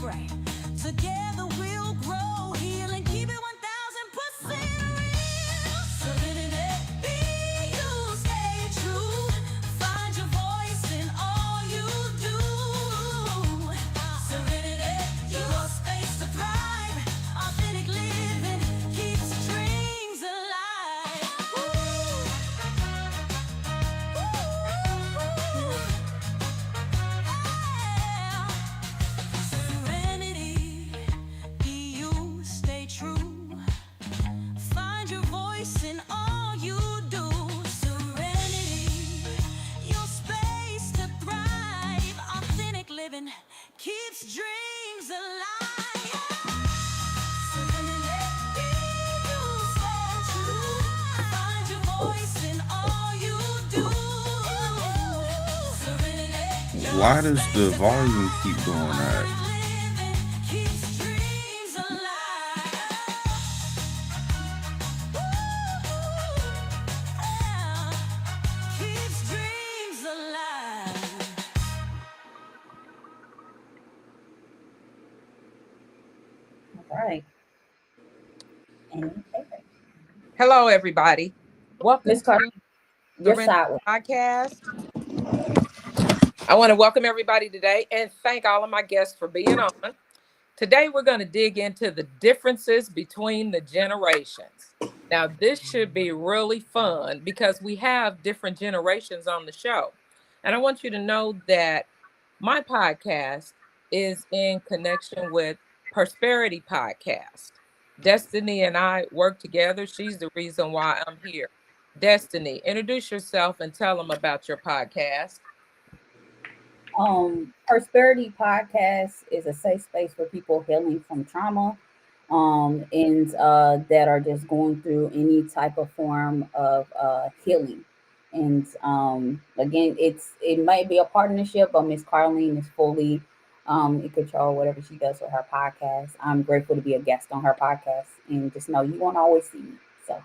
right. Together we'll grow, heal, and keep it 1000% real. Serenity, be you, stay true. Find your voice in all you do. Serenity, your space to thrive. Authentic living keeps dreams alive. Serenity, be you, stay true. Find your voice in all you do. Serenity, your space to thrive. Authentic living keeps dreams alive. Serenity, be you, stay true. Find your voice in all you do. Serenity, your Why does the space to volume thrive. keep doing that? Authentic living keeps dreams alive. Keeps dreams alive. All right. And okay. Hello, everybody. Welcome Miss Carter, to your Serenity side. Podcast. I want to welcome everybody today and thank all of my guests for being on. Today, we're going to dig into the differences between the generations. Now, this should be really fun because we have different generations on the show. And I want you to know that my podcast is in connection with Prosperity Podcast. Destiny and I work together. She's the reason why I'm here. Destiny, introduce yourself and tell them about your podcast. Prosperity Podcast is a safe space for people healing from trauma, and that are just going through any type of form of healing. And again, it might be a partnership, but Miss Carlene is fully in control whatever she does with her podcast. I'm grateful to be a guest on her podcast, and just know you won't always see me. So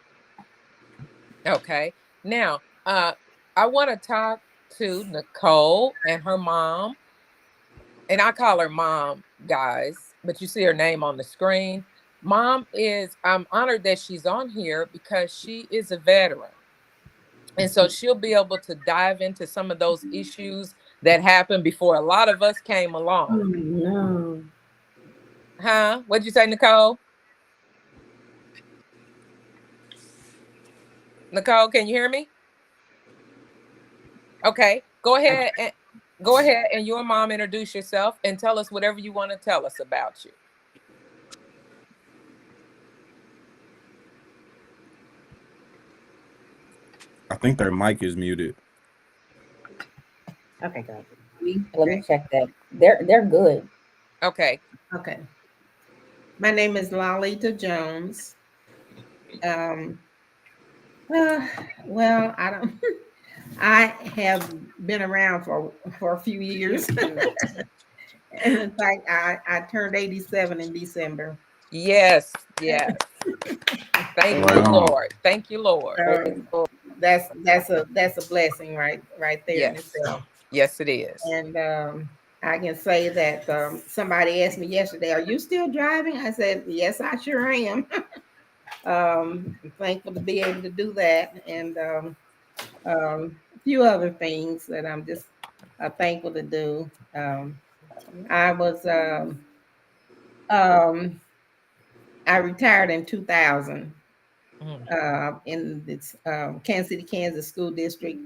Okay. Now, I want to talk to Nicole and her mom, and I call her mom, guys, but you see her name on the screen. Mom is, I'm honored that she's on here because she is a veteran. And so she'll be able to dive into some of those issues that happened before a lot of us came along. No. Huh? What'd you say, Nicole? Nicole, can you hear me? Okay. Go ahead and your mom introduce yourself and tell us whatever you want to tell us about you. I think their mic is muted. Okay, good. let me check that. They're good. Okay. Okay. My name is Lalita Jones. Um, well, I don't. I have been around for a few years. And in fact, I turned 87 in December. Yes, yes. Thank you, Right on. Lord. Thank you, Lord. So that's a blessing right there in Yes. itself. Yes, it is. And I can say that somebody asked me yesterday, "Are you still driving?" I said, "Yes, I sure am." I'm thankful to be able to do that, and a few other things that I'm just thankful to do. I was um, I retired in 2000 Mm. in this Kansas City, Kansas school district.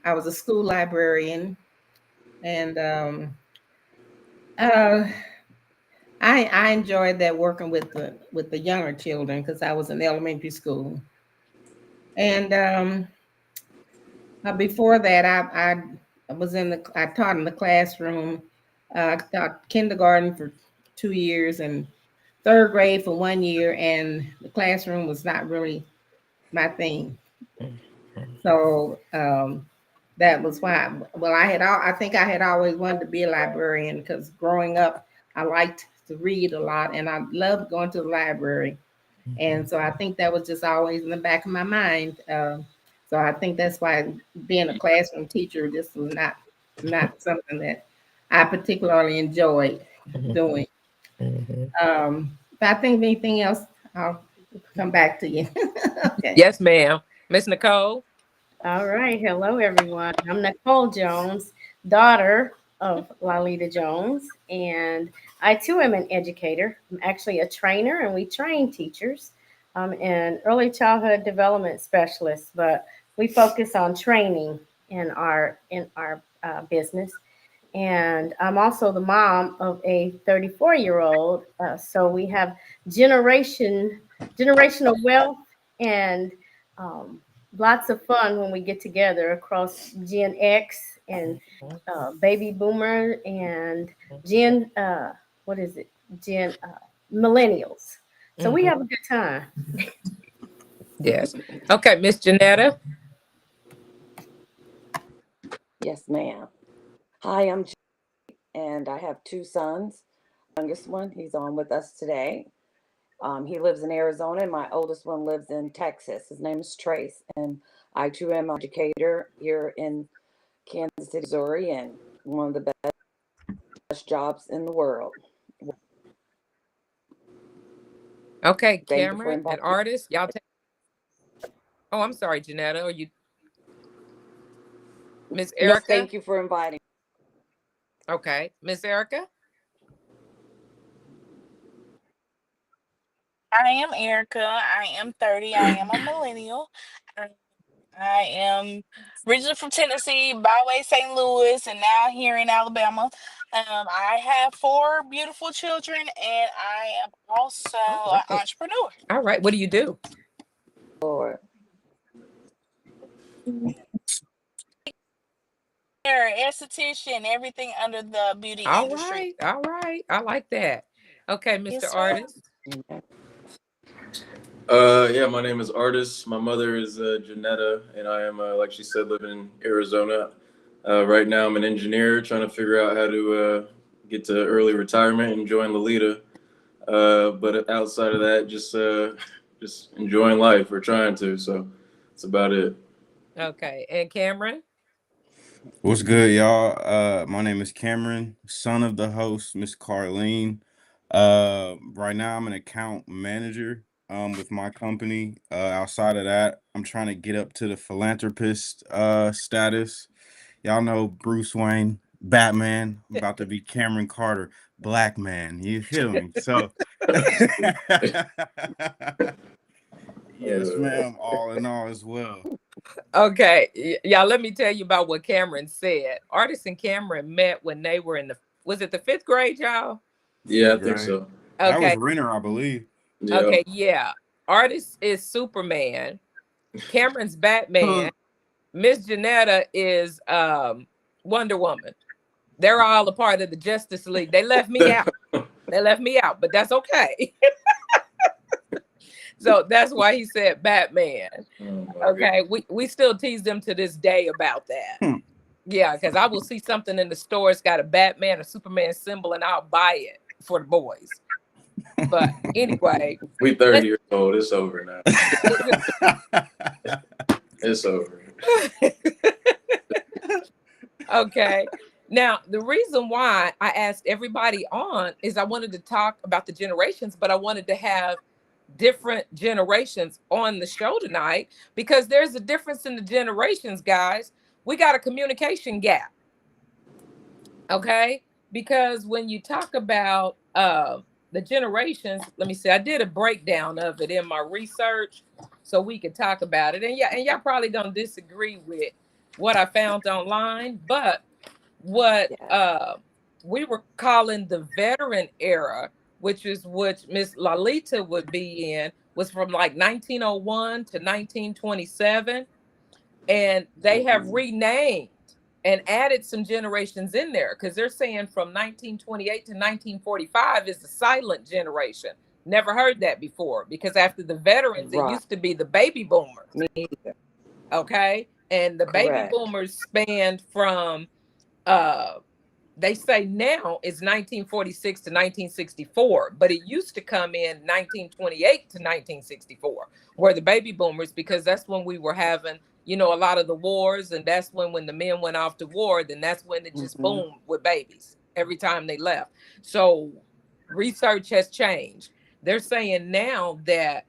I was a school librarian, and uh, I enjoyed that working with the younger children because I was in elementary school. And before that, I was I taught in the classroom. I taught kindergarten for 2 years and third grade for 1 year, and the classroom was not really my thing. Mm. So that was why. Well, I think I had always wanted to be a librarian because growing up, I liked to read a lot, and I loved going to the library. And so I think that was just always in the back of my mind. So I think that's why being a classroom teacher just was not something that I particularly enjoyed Mhm. doing. Mhm. If I think of anything else, I'll come back to you. Okay. Yes, ma'am. Miss Nicole. All right. Hello, everyone. I'm Nicole Jones, daughter of Lalita Jones, and I too am an educator. I'm actually a trainer, and we train teachers. I'm an early childhood development specialist, but we focus on training in our business. And I'm also the mom of a 34-year-old. So we have generational wealth and um, lots of fun when we get together across Gen X and baby boomer and Gen what is it? Gen millennials. So we Mhm. have a good time. Yes. Okay, Miss Janetta. Yes, ma'am. Hi, I'm and I have two sons. Youngest one, he's on with us today. He lives in Arizona, and my oldest one lives in Texas. His name is Trace, and I too am an educator here in Kansas City, Missouri, and one of the best jobs in the world. Okay, Thank you for Cameron, an inviting me. artist. Y'all take. Oh, I'm sorry, Janetta. Or you, Miss No, Erica? thank you for inviting. Okay, Miss Erica. I am Erica. I am 30. I am a millennial. Um, I am originally from Tennessee, by way St. Louis, and now here in Alabama. I have four beautiful children, and I am also All an right. entrepreneur. All right. What do you do? Lord. Hair, esthetician, everything under the beauty All industry. right. All right. I like that. Okay, Mr. Yes, ma'am. Artist. Yeah, my name is Artis. My mother is Janetta, and I am, like she said, living in Arizona. Right now, I'm an engineer trying to figure out how to get to early retirement and join Lolita. But outside of that, just enjoying life or trying to. So that's about it. Okay, and Cameron. What's good, y'all? My name is Cameron, son of the host, Miss Carlene. Right now I'm an account manager with my company. Outside of that, I'm trying to get up to the philanthropist status. Y'all know Bruce Wayne, Batman. I'm about to be Cameron Carter, Black Man. You feel me? So yes, Uh, ma'am, all in all as well. Okay, y'all. Let me tell you about what Cameron said. Artist and Cameron met when they were in the. Was it the fifth grade, y'all? Fifth Yeah, Yes. I think Ma'am. grade. So. That was Okay. Renner, I believe. Yeah. Okay. Yeah. Artist is Superman. Cameron's Batman. Miss Janetta is Wonder Woman. They're all a part of the Justice League. They left me out. They left me out, but that's okay. So that's why he said Batman. Oh my Okay, we still tease them to this day about that. God. Yeah, because I will see something in the store, it's got a Batman or Superman symbol, and I'll buy it for the boys. But anyway, We 30 years old. It's over now. let's It's over. okay. Now, the reason why I asked everybody on is I wanted to talk about the generations, but I wanted to have different generations on the show tonight because there's a difference in the generations, guys. We got a communication gap, okay? Because when you talk about the generations, let me see, I did a breakdown of it in my research so we could talk about it. And yeah, and y'all probably don't disagree with what I found online, but what Yeah. we were calling the veteran era, which is what Miss Lalita would be in, was from like 1901 to 1927. And they have renamed and added some generations in there because they're saying from 1928 to 1945 is the silent generation. Never heard that before because after the veterans, it Right. used to be the baby boomers. Me either. Okay. And the baby Correct. boomers spanned from uh they say now it's 1946 to 1964, but it used to come in 1928 to 1964, where the baby boomers, because that's when we were having, a lot of the wars, and that's when the men went off to war, then that's when it just Hmm. boomed with babies every time they left. So research has changed. They're saying now that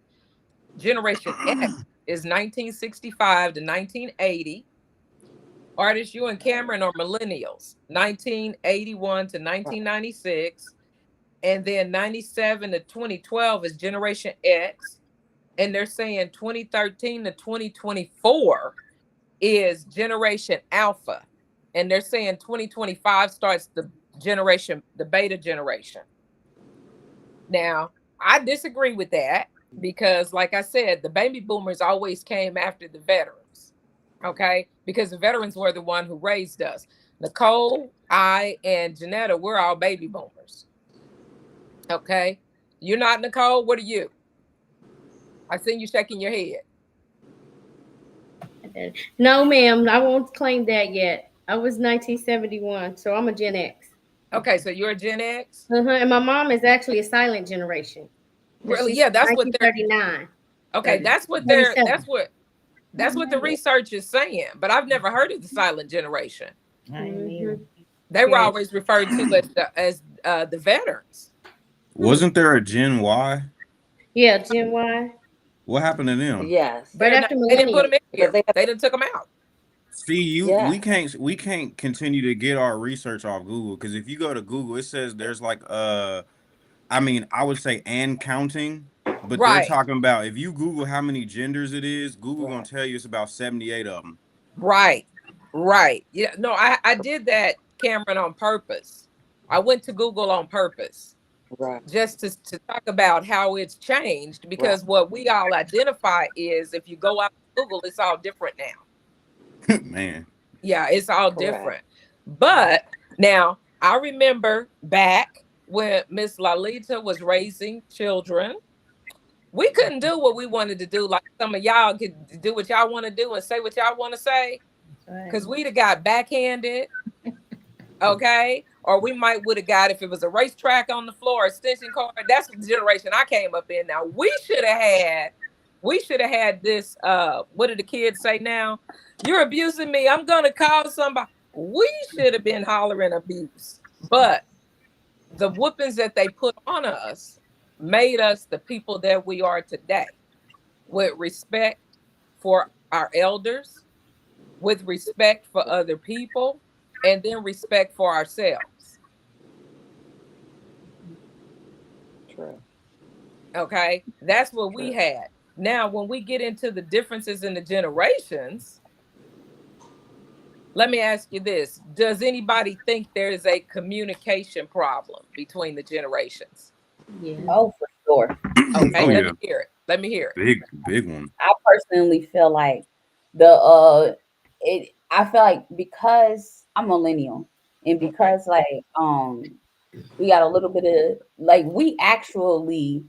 Generation X is 1965 to 1980. Artists, you and Cameron are millennials, 1981 to 1996. And then 97 to 2012 is Generation X. And they're saying 2013 to 2024 is Generation Alpha. And they're saying 2025 starts the beta generation. Now, I disagree with that because, like I said, the baby boomers always came after the veterans. Okay, because the veterans were the one who raised us. Nicole, I, and Janetta, we're all baby boomers. Okay, you're not, Nicole. What are you? I seen you shaking your head. No, ma'am, I won't claim that yet. I was 1971, so I'm a Gen X. Okay, so you're a Gen X. And my mom is actually a silent generation. Really? She's Yeah, that's what they're. 1939. Okay, that's what they're. 37. That's what the research is saying. But I've never heard of the silent generation. Mhm. They were Yes. always referred to as the veterans. Wasn't there a Gen Y? Yeah, Gen Y. What happened to them? Yes. Right They're not, after they didn't put them millennials. in Because here. they have, They didn't took them out. See, yeah. we can't continue to get our research off Google, because if you go to Google, it says there's like I mean, I would say and counting, but they're Right, talking about if you Google how many genders it is, Google gonna Right. tell you it's about 78 of them. right, right. Yeah, no, I did that, Cameron, on purpose. I went to Google on purpose Right. just to talk about how it's changed Right. because what we all identify is if you go out to Google, it's all different now. Man. Yeah, it's all Correct. different. But now I remember back when Miss Lalita was raising children, we couldn't do what we wanted to do. Like some of y'all could do what y'all want to do and say what y'all want to say because we'd have got backhanded. Okay. Or we might would have got, if it was a racetrack on the floor, extension cord. That's the generation I came up in. Now we should have had this. What do the kids say now? You're abusing me. I'm gonna call somebody. We should have been hollering abuse. But the whoopings that they put on us made us the people that we are today, with respect for our elders, with respect for other people, and then respect for ourselves. True. Okay, that's what we True. had. Now, when we get into the differences in the generations, let me ask you this. Does anybody think there is a communication problem between the generations? Yeah. Oh, for sure. Okay, Oh let yeah, me hear it. Let me hear it. big one. I personally feel like the I feel like because I'm millennial and Okay. because we got a little bit of like we actually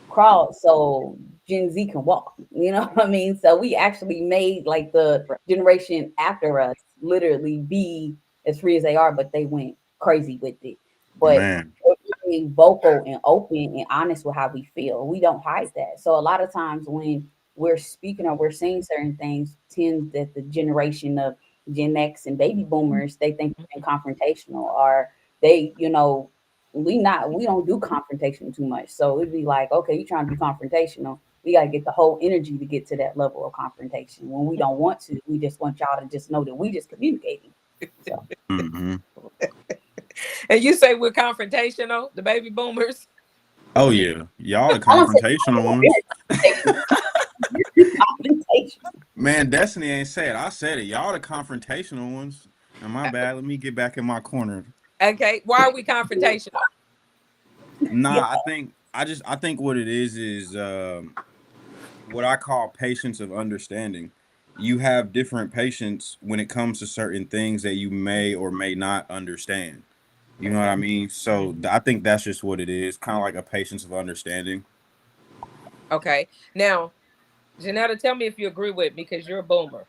crawled so Gen Z can walk. You know what I mean? So we actually made like the Right. generation after us literally be as free as they are, but they went crazy with it. But Man. we're being vocal and open and honest with how we feel. We don't hide that. So a lot of times when we're speaking or we're saying certain things, tend that the generation of Gen X and baby boomers, they think we're being confrontational or they, we don't do confrontation too much. So it'd be like, okay, you trying to be confrontational. We gotta get the whole energy to get to that level of confrontation. When we don't want to, we just want y'all to just know that we just communicating. So Hmm. And you say we're confrontational, the baby boomers? Oh yeah, y'all the I don't say confrontational ones. confrontation. Confrontation. Man, Destiny ain't said. I said it. Y'all the confrontational ones. Now my bad. Let me get back in my corner. Okay, why are we confrontational? Yeah. Nah, I think what it is what I call patience of understanding. You have different patience when it comes to certain things that you may or may not understand. You know what I mean? So I think that's just what it is, kind of like a patience of understanding. Okay, now, Janetta, tell me if you agree with me because you're a boomer.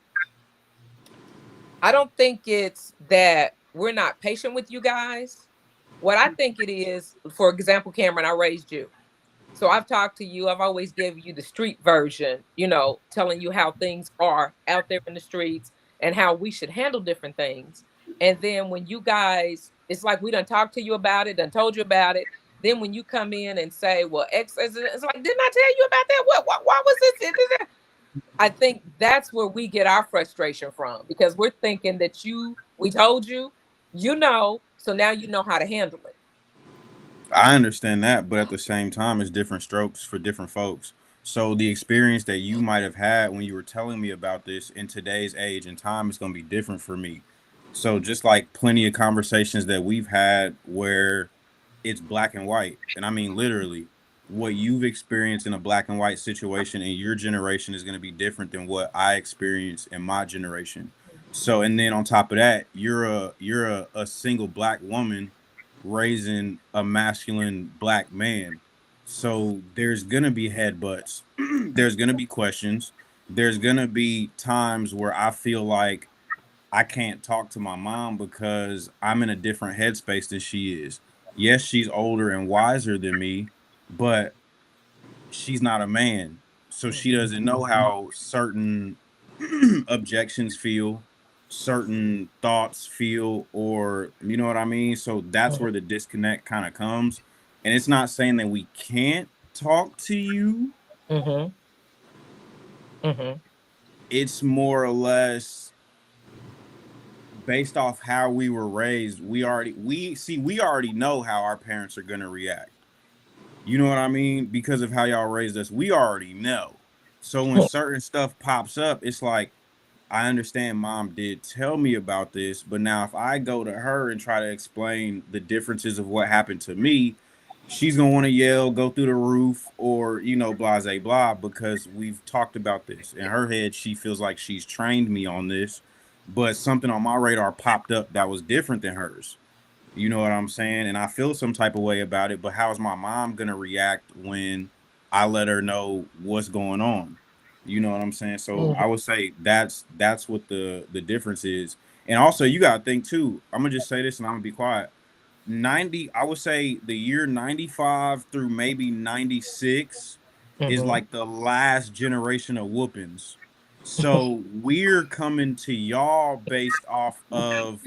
I don't think it's that we're not patient with you guys. What I think it is, for example, Cameron, I raised you. So I've talked to you. I've always given you the street version, telling you how things are out there in the streets and how we should handle different things. And then when you guys, it's like we done talked to you about it, done told you about it. Then when you come in and say, well, X, it's like, didn't I tell you about that? What, why was this? I think that's where we get our frustration from, because we're thinking that we told you, so now you know how to handle it. I understand that, but at the same time, it's different strokes for different folks. So the experience that you might have had when you were telling me about this in today's age and time is going to be different for me. So just like plenty of conversations that we've had where it's black and white, and I mean literally, what you've experienced in a black and white situation in your generation is going to be different than what I experienced in my generation. So, and then on top of that, you're a single black woman raising a masculine black man. So there's gonna be headbutts. There's gonna be questions. There's gonna be times where I feel like I can't talk to my mom because I'm in a different headspace than she is. Yes, she's older and wiser than me, but she's not a man. So she doesn't know how certain objections feel, certain thoughts feel, or you know what I mean? So that's where the disconnect kind of comes. And it's not saying that we can't talk to you. Mm-hmm. Mm-hmm. It's more or less based off how we were raised. We already know how our parents are gonna react. You know what I mean? Because of how y'all raised us, we already know. So when certain stuff pops up, it's like, I understand mom did tell me about this, but now if I go to her and try to explain the differences of what happened to me, she's gonna want to yell, go through the roof, or blase blah, because we've talked about this. In her head, she feels like she's trained me on this, but something on my radar popped up that was different than hers. You know what I'm saying? And I feel some type of way about it, but how's my mom gonna react when I let her know what's going on? You know what I'm saying? So I would say that's what the difference is. And also you gotta think too, I'm gonna just say this and I'm gonna be quiet. 90, I would say the year 95 through maybe 96 is Mm-hmm. like the last generation of whoopings. So we're coming to y'all based off of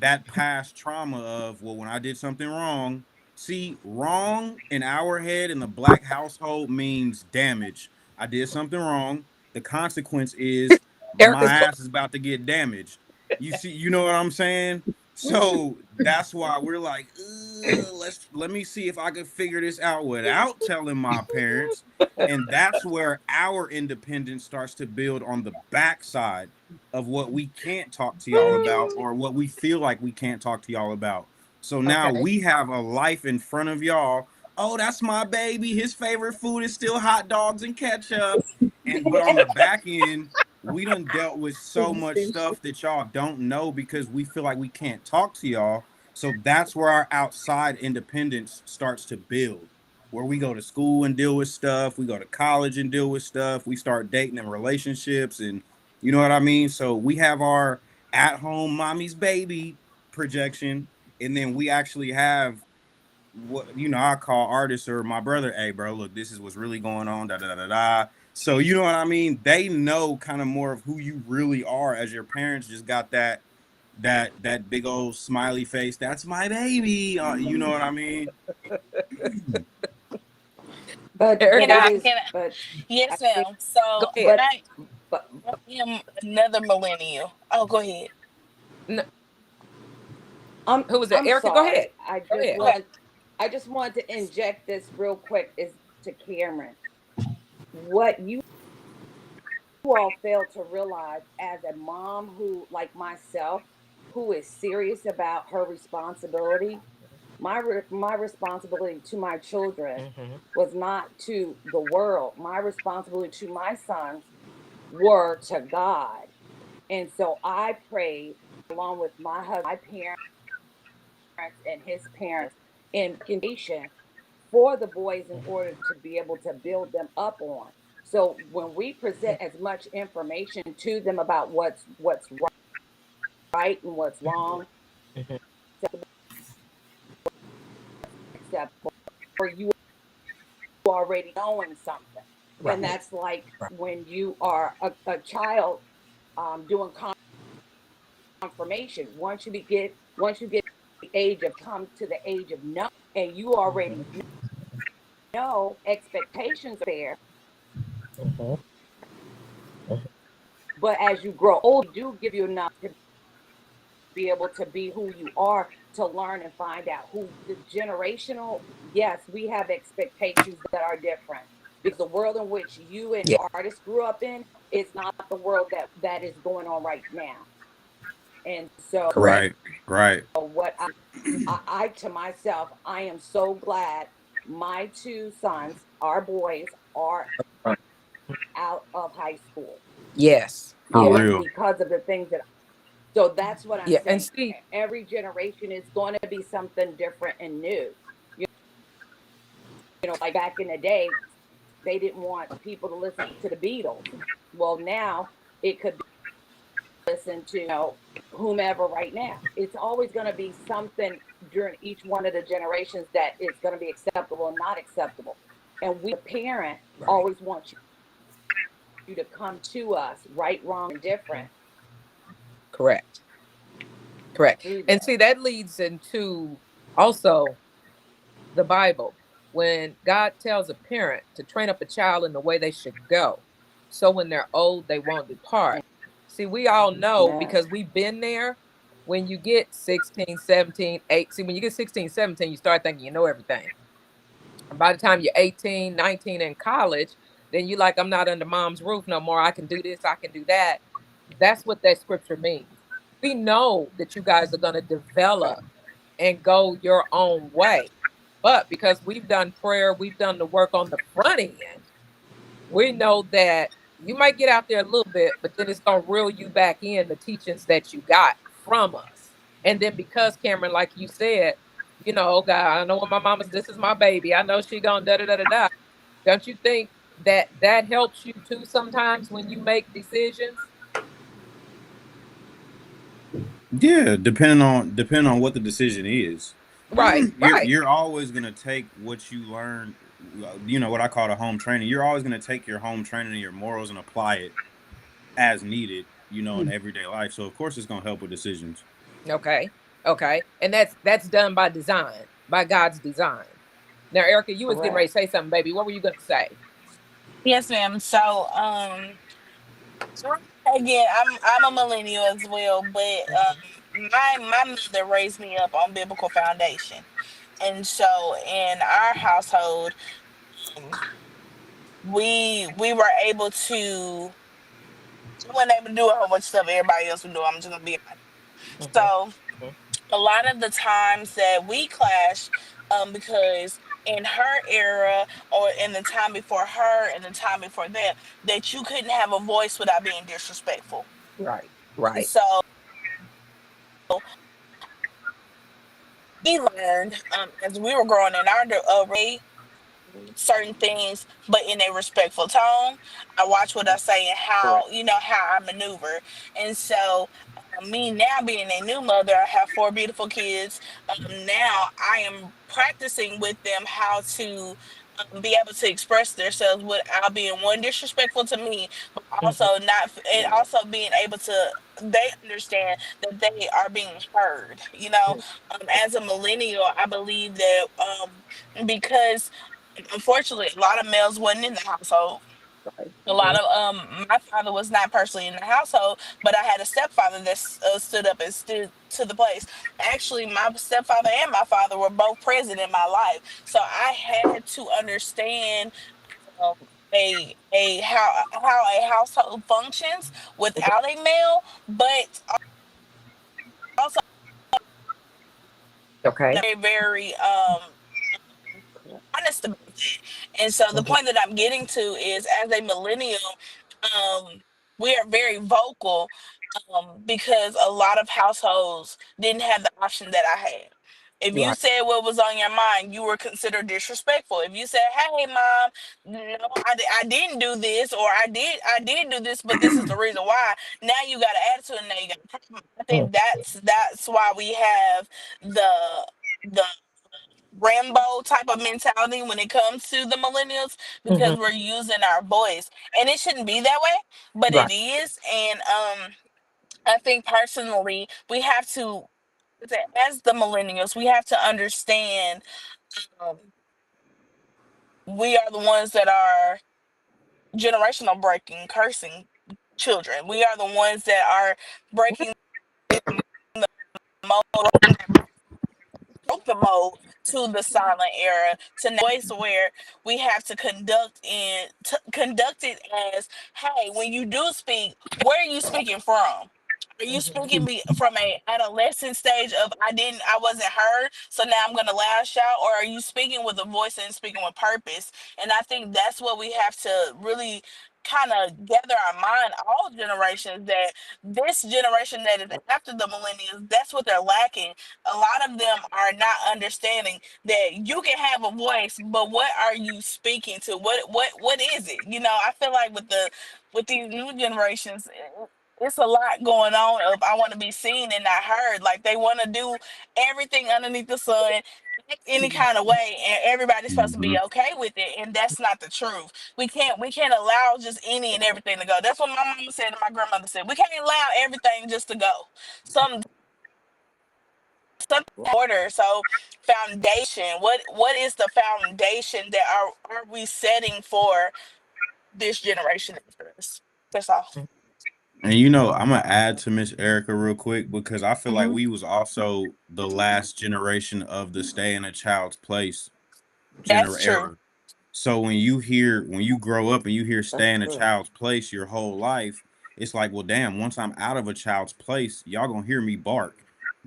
that past trauma of, well, when I did something wrong. See, wrong in our head in the black household means damage. I did something wrong. The consequence is my Erica's ass is about to get damaged. You see, you know what I'm saying? So that's why we're like, let me see if I can figure this out without telling my parents. And that's where our independence starts to build on the backside of what we can't talk to y'all about or what we feel like we can't talk to y'all about. So now okay. we have a life in front of y'all. Oh, that's my baby. His favorite food is still hot dogs and ketchup. And but on the back end, we done dealt with so much stuff that y'all don't know because we feel like we can't talk to y'all. So that's where our outside independence starts to build. Where we go to school and deal with stuff, we go to college and deal with stuff, we start dating and relationships, and you know what I mean? So we have our at home mommy's baby projection, and then we actually have what I call artists or my brother, hey bro, look, this is what's really going on, da da da da. So you know what I mean? They know kind of more of who you really are as your parents just got that big old smiley face. That's my baby. You know what I mean? But Can Erica, it I? is, Can I? but I Yes, think, ma'am. go So ahead. but but I am another millennial. Oh, go ahead. No, I'm who was that? I'm Erica, go ahead. sorry. I Go just ahead. Okay. wanted I just wanted to inject this real quick is to Cameron. What you all fail to realize as a mom who, like myself, who is serious about her responsibility, my responsibility to my children Mm-hmm. was not to the world. My responsibility to my sons were to God. And so I prayed along with my husband, my parents, and his parents in communication for the boys in order to be able to build them up on. So when we present as much information to them about what's right and what's wrong, Mm-hmm. acceptable, or you already knowing something, Right. then that's like when you are a child doing confirmation. Once you get the age of come to the age of knowing, and you already know expectations are there. Mhm. But as you grow old, do give you enough to be able to be who you are, to learn and find out who the generational. Yes, we have expectations that are different because the world in which you and Yeah. artists grew up in is not the world that is going on right now. And so Correct. Right, right. what I to myself, I am so glad my two sons, our boys, are out of high school. Yes. For Yeah. And real. because of the things that, so that's what I'm Yeah. And saying. see, Every generation is going to be something different and new. Like back in the day, they didn't want people to listen to the Beatles. Well, now it could be listen to whomever right now. It's always going to be something during each one of the generations that is going to be acceptable and not acceptable. And we, the parent, right. always want you to come to us, right, wrong, and different Correct. Correct. through And this. see, that leads into also the Bible. When God tells a parent to train up a child in the way they should go, so when they're old, they won't depart. See, we all know Amen. because we've been there. When you get 16, 17, 8, see, when you get 16, 17, you start thinking you know everything. And by the time you're 18, 19 in college, then you like, I'm not under mom's roof no more. I can do this, I can do that. That's what that scripture means. We know that you guys are going to Right. develop and go your own way. But because we've done prayer, we've done the work on the front end, we know that you might get out there a little bit, but then it's going to reel you back in the teachings that you got from us. And then because Cameron, like you said, oh God, I know what my mama's, this is my baby. I know she gonna da da da da da. Don't you think that that helps you too sometimes when you make decisions? Yeah, depending on what the decision is. Right, right. You're always gonna take what you learn, what I call the home training. You're always gonna take your home training and your morals and apply it as needed, in everyday life. So of course it's gonna help with decisions. Okay. Okay. And that's done by design, by God's design. Now, Erica, you was getting ready Correct. to say something, baby. What were you gonna say? Yes, ma'am. So, again, I'm a millennial as well, but Mhm. my mother raised me up on biblical foundation, and so in our household, um, we were able to we weren't able to do a whole bunch of stuff everybody else would do. I'm just gonna be honest. Mhm. So Mhm. a lot of the times that we clash, because in her era or in the time before her and the time before that, that you couldn't have a voice without being disrespectful. Right. Right. So we learned, as we were growing in our certain things, but in a respectful tone. I watch what I say and Correct. how I maneuver. And so, me now being a new mother, I have four beautiful kids. Now I am practicing with them how to be able to express themselves without being one disrespectful to me, but also Mhm. not, and also being able to. They understand that they are being heard. Mhm. As a millennial, I believe that because unfortunately, a lot of males wasn't in the household. Right. A lot Mhm. of my father was not personally in the household, but I had a stepfather that stood up and stood to the place. Actually, my stepfather and my father were both present in my life, so I had to understand um, a how a household functions Mhm. without a male, but also Okay. very very Correct. honest about that. And so the Mhm. point that I'm getting to is as a millennial, we are very vocal because a lot of households didn't have the option that I had. If you Right. said what was on your mind, you were considered disrespectful. If you said, "Hey, mom, no, I didn't do this," or "I did do this, but this is the reason why," now you got an attitude and now you got a problem. I Mhm. think that's why we have the Rambo type of mentality when it comes to the millennials Mhm. because we're using our voice, and it shouldn't be that way, but Right. it is. And I think personally we have to, as the millennials, we have to understand um, we are the ones that are generational breaking, cursing children. We are the ones that are breaking the mold, broke the mold to the silent era to now voice where we have to conduct it as, hey, when you do speak, where are you speaking from? Are you Mhm. speaking from a adolescent stage of I wasn't heard, so now I'm gonna lash out, or are you speaking with a voice and speaking with purpose? And I think that's what we have to really kind of gather our mind, all generations, that this generation that is after the millennials, that's what they're lacking. A lot of them are not understanding that you can have a voice, but what are you speaking to? What is it? I feel like with these new generations, it's a lot going on of I want to be seen and not heard. Like they want to do everything underneath the sun, act any kind of way, and everybody's supposed to Hmm. be okay with it. And that's not the truth. We can't allow just any and everything to go. That's what my mama said and my grandmother said. We can't allow everything just to go. Some something order. So foundation. What is the foundation that are we setting for this generation after us? That's all. And I'm gonna add to Miss Erica real quick because I feel like Hmm. we was also the last generation of the stay in a child's place That's true. era. So when you grow up and you hear That's stay in a true. child's place your whole life, it's like, well, damn, once I'm out of a child's place, y'all gonna hear me bark.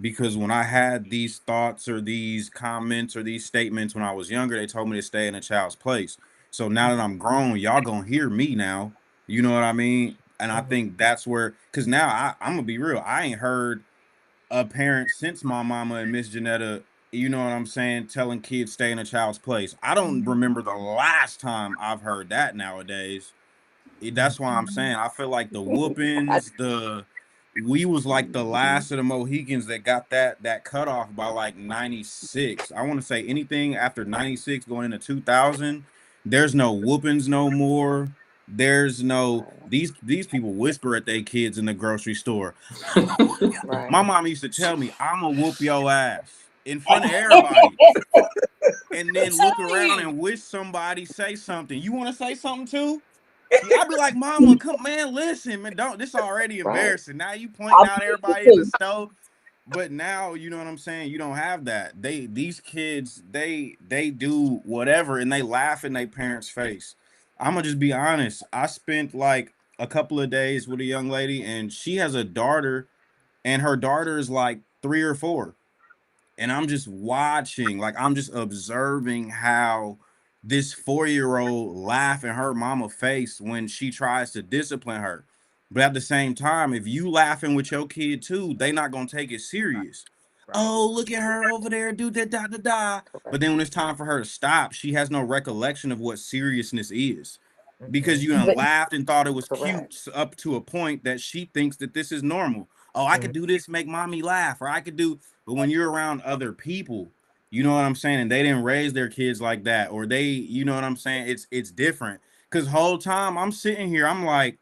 Because when I had these thoughts or these comments or these statements when I was younger, they told me to stay in a child's place. So now that I'm grown, y'all gonna hear me now. You know what I mean? And I Mhm. think that's where, because now I'm gonna be real, I ain't heard a parent since my mama and Miss Janetta, you know what I'm saying, telling kids stay in a child's place. I don't remember the last time I've heard that nowadays. That's why I'm saying I feel like the I, whoopings, we was like the last of the Mohicans that got that cutoff by like 96. I want to say anything after 96 going into 2000, there's no whoopings no more. There's no right, these people whisper at their kids in the grocery store. right. My mom used to tell me, "I'm gonna whoop your ass in front of everybody," and I'm then look telling around you. and wish somebody say something. You want to say something too? Yeah, I'd be like, "Mama, come, man, listen, man, don't. This already Right. embarrassing. Now you pointing I'm out thinking everybody in the too. stove." But now, you know what I'm saying? You don't have that. These kids, they do whatever and they laugh in their parents' face. I'm gonna just be honest. I spent like a couple of days with a young lady, and she has a daughter, and her daughter is like 3 or 4, and I'm just watching, like I'm just observing how this 4 year old laugh in her mama face when she tries to discipline her. But at the same time, if you laughing with your kid too, they not gonna take it Right. serious. Right. Oh, look at her over there, do da da da da. But Correct. then when it's time for her to stop, she has no recollection of what seriousness is. Because Mhm. you done But laughed and thought it was Correct. cute up to a point that she thinks that this is normal. Oh, I could Mhm. do this, make mommy laugh, or I could do, but when you're around other people, you know what I'm saying, and they didn't raise their kids like that, or they, you know what I'm saying, it's different. Cause whole time I'm sitting here, I'm like,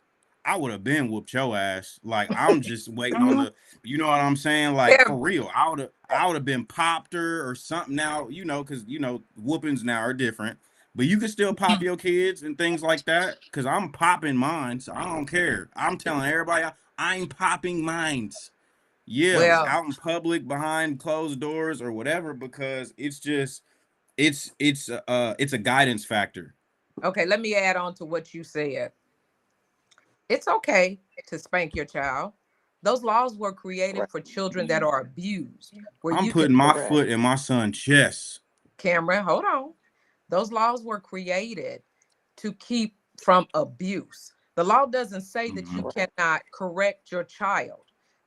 I would have been whooped your ass. Like I'm just waiting on Hmm. the, you know what I'm saying, like Yeah. for real. I would have been popped her or something. Now, cause whoopings now are different. But you can still pop your kids and things like that. Cause I'm popping mine, so I don't care. I'm telling everybody I'm popping mines. Yeah, Well, out in public behind closed doors or whatever, because it's just it's a guidance factor. okay, let me add on to what you said. It's okay to spank your child. Those laws were created Right. for children that are abused, where I'm you can, putting my Correct. foot in my son's chest. Cameron, hold on. Those laws were created to keep from abuse. The law doesn't say that you Mhm. Correct. cannot correct your child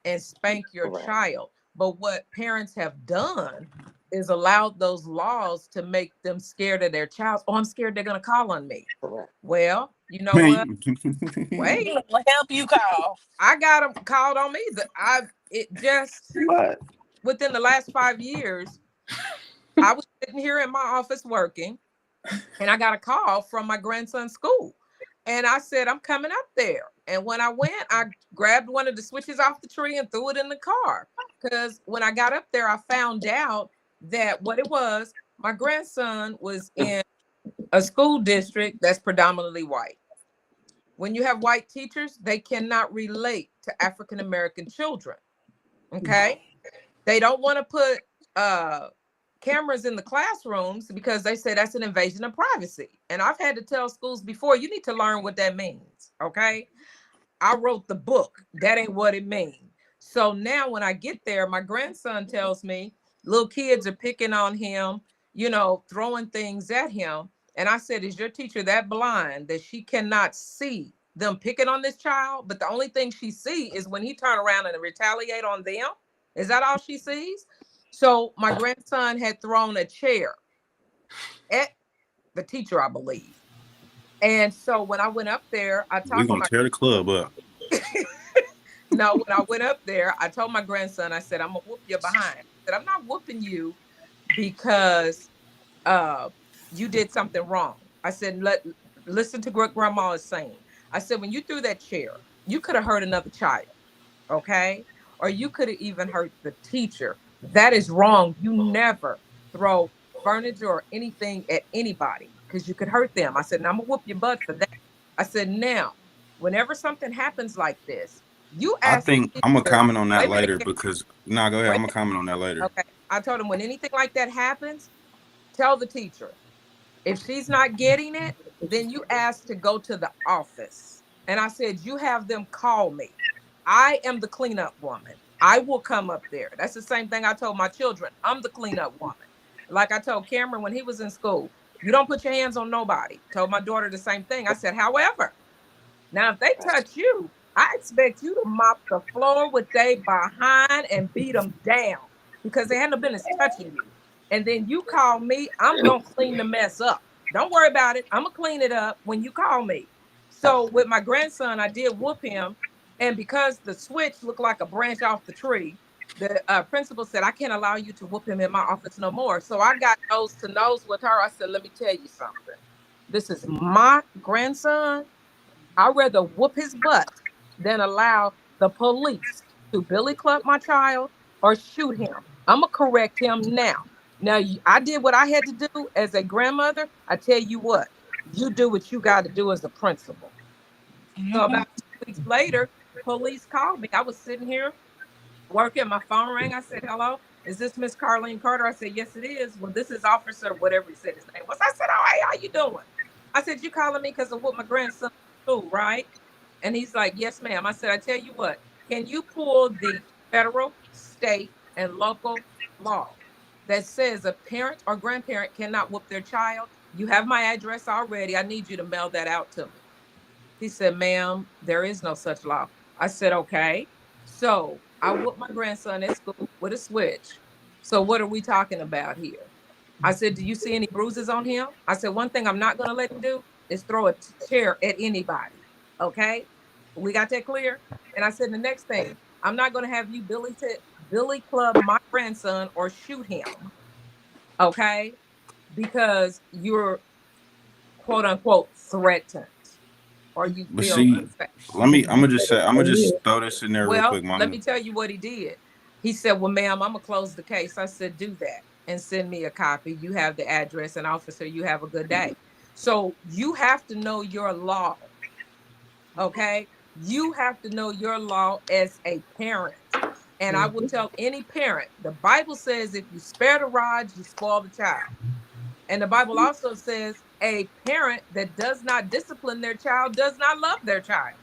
and spank your Correct. child. But what parents have done is allowed those laws to make them scared of their child. Oh, I'm scared they're going to call on me. Correct. Well, you know what? Man. Wait, Help you call. I got them called on me. It just What? within the last 5 years, I was sitting here in my office working, and I got a call from my grandson's school. And I said, I'm coming up there. And when I went, I grabbed one of the switches off the tree and threw it in the car. Because when I got up there, I found out that what it was, My grandson was in a school district that's predominantly white. When you have white teachers, they cannot relate to African American children. Okay. They don't want to put cameras in the classrooms because they say that's an invasion of privacy. And I've had to tell schools before, you need to learn what that means. Okay. I wrote the book. That ain't what it means. So now when I get there, my grandson tells me little kids are picking on him, throwing things at him. And I said, is your teacher that blind that she cannot see them picking on this child? But the only thing she see is when he turn around and retaliate on them. Is that all she sees? So my grandson had thrown a chair at the teacher, I believe. And so when I went up there, I We're talked to gonna my tear the club up. no, when I went up there, I told my grandson, I said, I'm gonna whoop your behind. I said, I'm not whooping you because uh you did something wrong. I said, listen to what grandma is saying. I said, when you threw that chair, you could have hurt another child, okay? Or you could have even hurt the teacher. That is wrong. You never throw furniture or anything at anybody because you could hurt them. I said, now I'm gonna whoop your butt for that. I said, now, whenever something happens like this, you I ask think the I'm gonna teacher, comment on that wait a minute, later because nah, go ahead. I'm wait gonna comment on that a later. minute. Okay. I told him when anything like that happens, tell the teacher. If she's not getting it, then you ask to go to the office. And I said, you have them call me. I am the cleanup woman. I will come up there. That's the same thing I told my children. I'm the cleanup woman. Like I told Cameron when he was in school, you don't put your hands on nobody. Told my daughter the same thing. I said, however, now, if they Right. touch you, I expect you to mop the floor with they behind and beat them down because they hadn't no business touching you. And then you call me, I'm gonna clean the mess up. Don't worry about it. I'm gonna clean it up when you call me. So with my grandson, I did whoop him, and because the switch looked like a branch off the tree, the principal said I can't allow you to whoop him in my office no more. So I got nose to nose with her. I said, let me tell you something. This is my grandson. I'd rather whoop his butt than allow the police to billy club my child or shoot him. I'm gonna correct him now. Now I did what I had to do as a grandmother. I tell you what, you do what you got to do as a principal. So Mhm. about 2 weeks later, police called me. I was sitting here working. My phone rang. I said, "Hello, is this Miss Carlene Carter?" I said, "Yes, it is." Well, this is Officer whatever he said his name was. I said, "Oh, hey, how you doing?" I said, "You calling me because of what my grandson do, right?" And he's like, "Yes, ma'am." I said, "I tell you what, can you pull the federal, state, and local law that says a parent or grandparent cannot whoop their child? You have my address already. I need you to mail that out to me." He said, "Ma'am, there is no such law." I said, "Okay." So I whooped my grandson at school with a switch. So what are we talking about here? I said, "Do you see any bruises on him?" I said, "One thing I'm not going to let him do is throw a chair at anybody." Okay. We got that clear? And I said, the next thing, I'm not going to have you Billy club my grandson or shoot him. Okay. Because you're quote unquote threatened or you But feel see, unsafe. I'm gonna just throw this in there real Well, quick, let mama. me tell you what he did. He said, "Well, ma'am, I'm gonna close the case." I said, "Do that and send me a copy. You have the address, and officer, you have a good day." So you have to know your law, okay? You have to know your law as a parent. And I will tell any parent, the Bible says if you spare the rod, you spoil the child. And the Bible also says a parent that does not discipline their child does not love their child.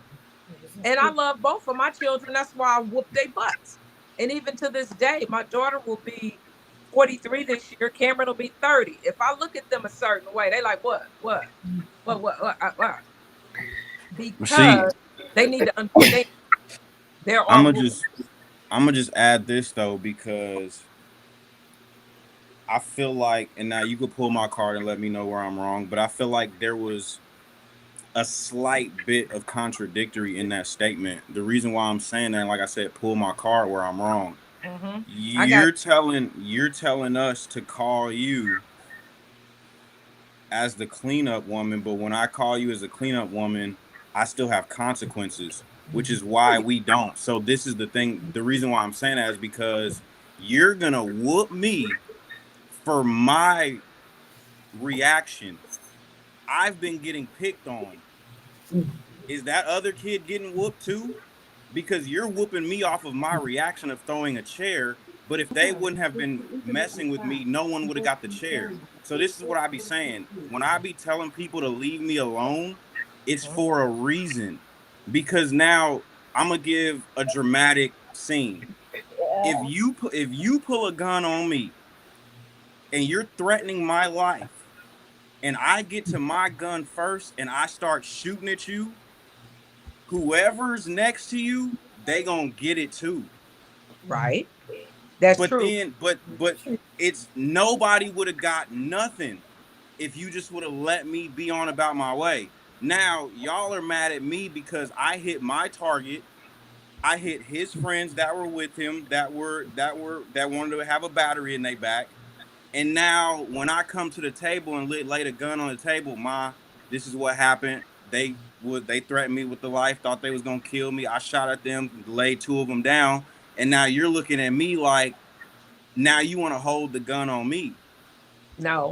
And I love both of my children. That's why I whoop their butts. And even to this day, my daughter will be 43 this year. Cameron will be 30. If I look at them a certain way, they like, what? But see, Because they need to understand there I'm are gonna rules. just I'm gonna just add this though because I feel like, and now you could pull my card and let me know where I'm wrong, but I feel like there was a slight bit of contradictory in that statement. The reason why I'm saying that, like I said, pull my card where I'm wrong. Mm-hmm. I got You're telling us to call you as the cleanup woman, but when I call you as a cleanup woman, I still have consequences, which is why we don't. So this is the thing. The reason why I'm saying that is because you're gonna whoop me for my reaction. I've been getting picked on. Is that other kid getting whooped too? Because you're whooping me off of my reaction of throwing a chair. But if they wouldn't have been messing with me, no one would have got the chair. So this is what I be saying. When I be telling people to leave me alone, it's Mhm. for a reason. Because now I'm gonna give a dramatic scene. If you pull a gun on me and you're threatening my life, and I get to my gun first and I start shooting at you, whoever's next to you, they gonna get it too. Right. That's But true. then, but it's nobody would have got nothing if you just would have let me be on about my way. Now y'all are mad at me because I hit my target. I hit his friends that were with him that wanted to have a battery in their back. And now when I come to the table and lay the gun on the table, Ma, this is what happened. They threatened me with the life, thought they was gonna kill me. I shot at them, laid two of them down, and now you're looking at me like now you want to hold the gun on me. No.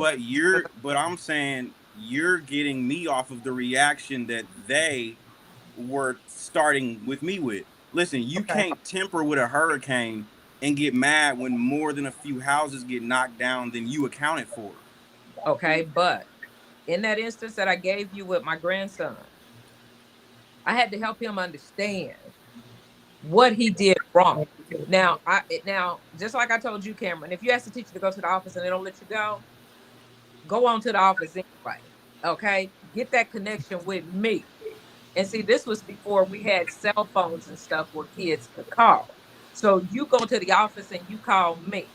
But I'm saying you're getting me off of the reaction that they were starting with me with. Listen, you Okay. can't temper with a hurricane and get mad when more than a few houses get knocked down than you accounted for. Okay. But in that instance that I gave you with my grandson, I had to help him understand what he did wrong. Now, just like I told you, Cameron, if you ask the teacher to go to the office and they don't let you go on to the office anyway. Okay, get that connection with me. And see, this was before we had cell phones and stuff where kids could call. So you go to the office and you call me.